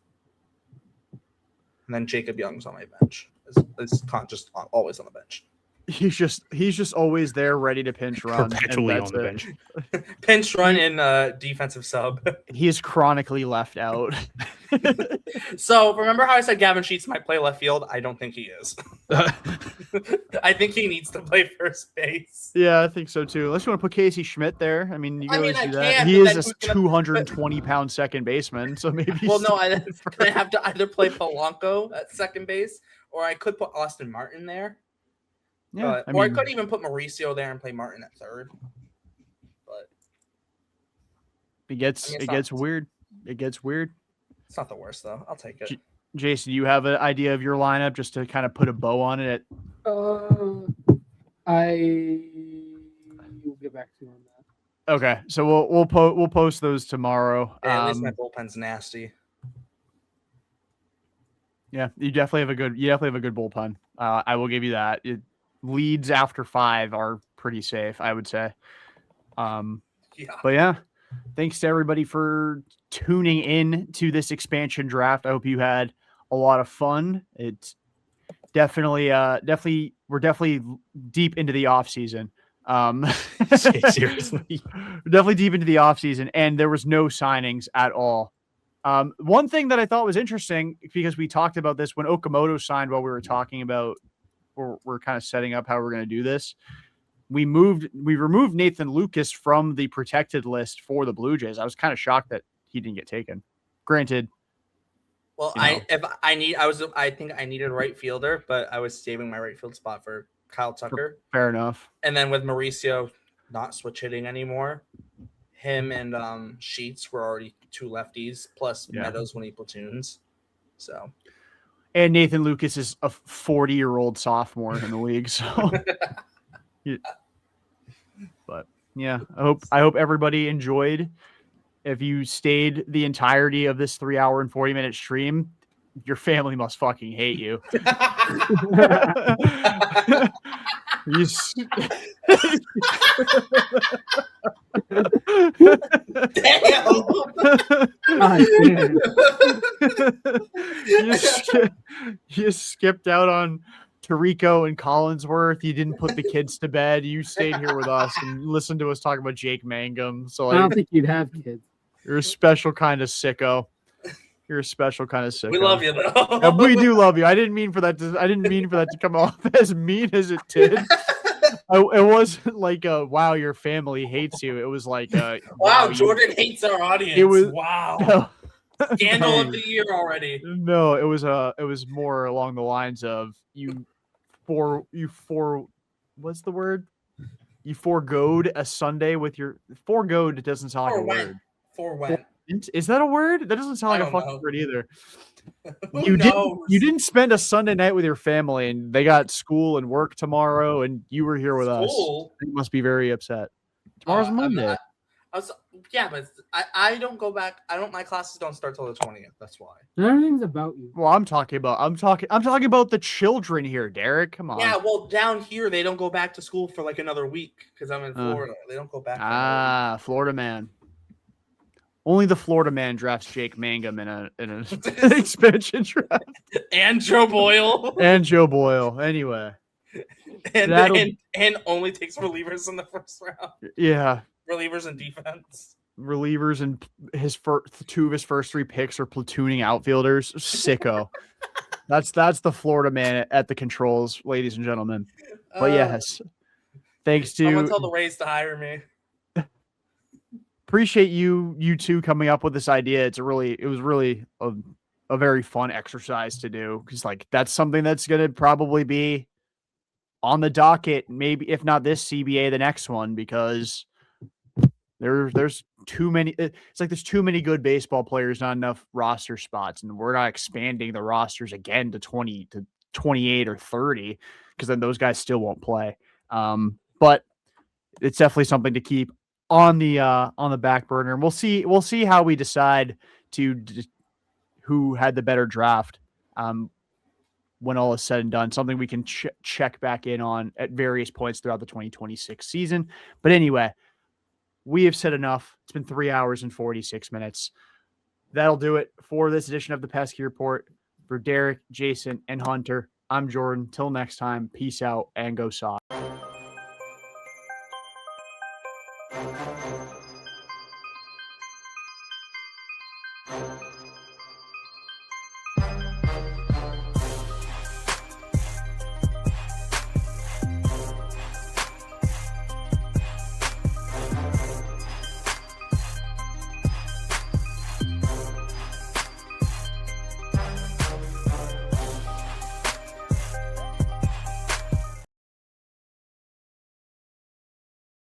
And then Jacob Young's on my bench. It's just always on the bench. He's just always there, ready to pinch run. Perpetually on the bench. Pinch run in defensive sub. He is chronically left out. So remember how I said Gavin Sheets might play left field? I don't think he is. I think he needs to play first base. Yeah, I think so too. Unless you want to put Casey Schmidt there. I mean, you can always do that. Can, he but is a then 220-pound second baseman, so maybe. Well, no, I have to either play Polanco at second base, or I could put Austin Martin there. Yeah, I could even put Mauricio there and play Martin at third. But it gets weird. It gets weird. It's not the worst though. I'll take it. Jason, you have an idea of your lineup just to kind of put a bow on it? I will get back to you on that. Okay, so we'll post those tomorrow. Yeah, at least my bullpen's nasty. Yeah, you definitely have a good bullpen. I will give you that. Leads after 5 are pretty safe, I would say. But yeah, thanks to everybody for tuning in to this expansion draft. I hope you had a lot of fun. It's definitely we're definitely deep into the off season. Seriously, definitely deep into the off season, and there was no signings at all. One thing that I thought was interesting, because we talked about this when Okamoto signed, while we were talking about we're kind of setting up how we're going to do this. We removed Nathan Lucas from the protected list for the Blue Jays. I was kind of shocked that he didn't get taken. Granted, well, I think I needed a right fielder, but I was saving my right field spot for Kyle Tucker. Fair enough. And then with Mauricio not switch hitting anymore, him and Sheets were already 2 lefties plus Meadows when he platoons. So. And Nathan Lucas is a 40-year-old sophomore in the league, so. But yeah, I hope everybody enjoyed if you stayed the entirety of this 3 hour and 40-minute stream, your family must fucking hate you. You s- Damn. God damn. you skipped out on Tarico and Collinsworth. You didn't put the kids to bed. You stayed here with us and listened to us talk about Jake Mangum. So I don't like, think you'd have kids. you're a special kind of sicko. You're a special kind of sicko. We love you though. And we do love you. I didn't mean for that to come off as mean as it did. It wasn't like wow, your family hates you. It was like Wow, you- Jordan hates our audience. It was- wow. no, Scandal of the year already. no, it was more along the lines of what's the word? You foregoed a Sunday with your foregoed. It doesn't sound like a word. For when? Is that a word? That doesn't sound I like a don't fucking know. word either. Who You knows? didn't spend a Sunday night with your family, and they got school and work tomorrow, and you were here with us. School? You must be very upset. Tomorrow's Monday. Yeah, but I don't go back. My classes don't start till the 20th. That's why. Everything's about you. Well, I'm talking about the children here, Derek. Come on. Yeah, well, down here they don't go back to school for like another week because I'm in Florida. They don't go back. for another week. Florida man. Only the Florida man drafts Jake Mangum in an expansion draft. And Joe Boyle. And Joe Boyle. Anyway. and that'll- only takes relievers in the first round. Yeah. Relievers and defense. Relievers and two of his first 3 picks are platooning outfielders. Sicko. That's the Florida man at the controls, ladies and gentlemen. But yes. Thanks I'm gonna to tell the Rays to hire me. appreciate you two coming up with this idea. It was really a very fun exercise to do, because like that's something that's gonna probably be on the docket, maybe if not this CBA, the next one, because there's too many. It's like there's too many good baseball players, not enough roster spots, and we're not expanding the rosters again to 20 to 28 or 30, because then those guys still won't play. But it's definitely something to keep on the back burner, and we'll see how we decide who had the better draft when all is said and done. Something we can check back in on at various points throughout the 2026 season. But anyway, we have said enough. It's been 3 hours and 46 minutes. That'll do it for this edition of the Pesky Report. For Derek, Jason, and Hunter, I'm Jordan. Till next time, peace out and go Sox.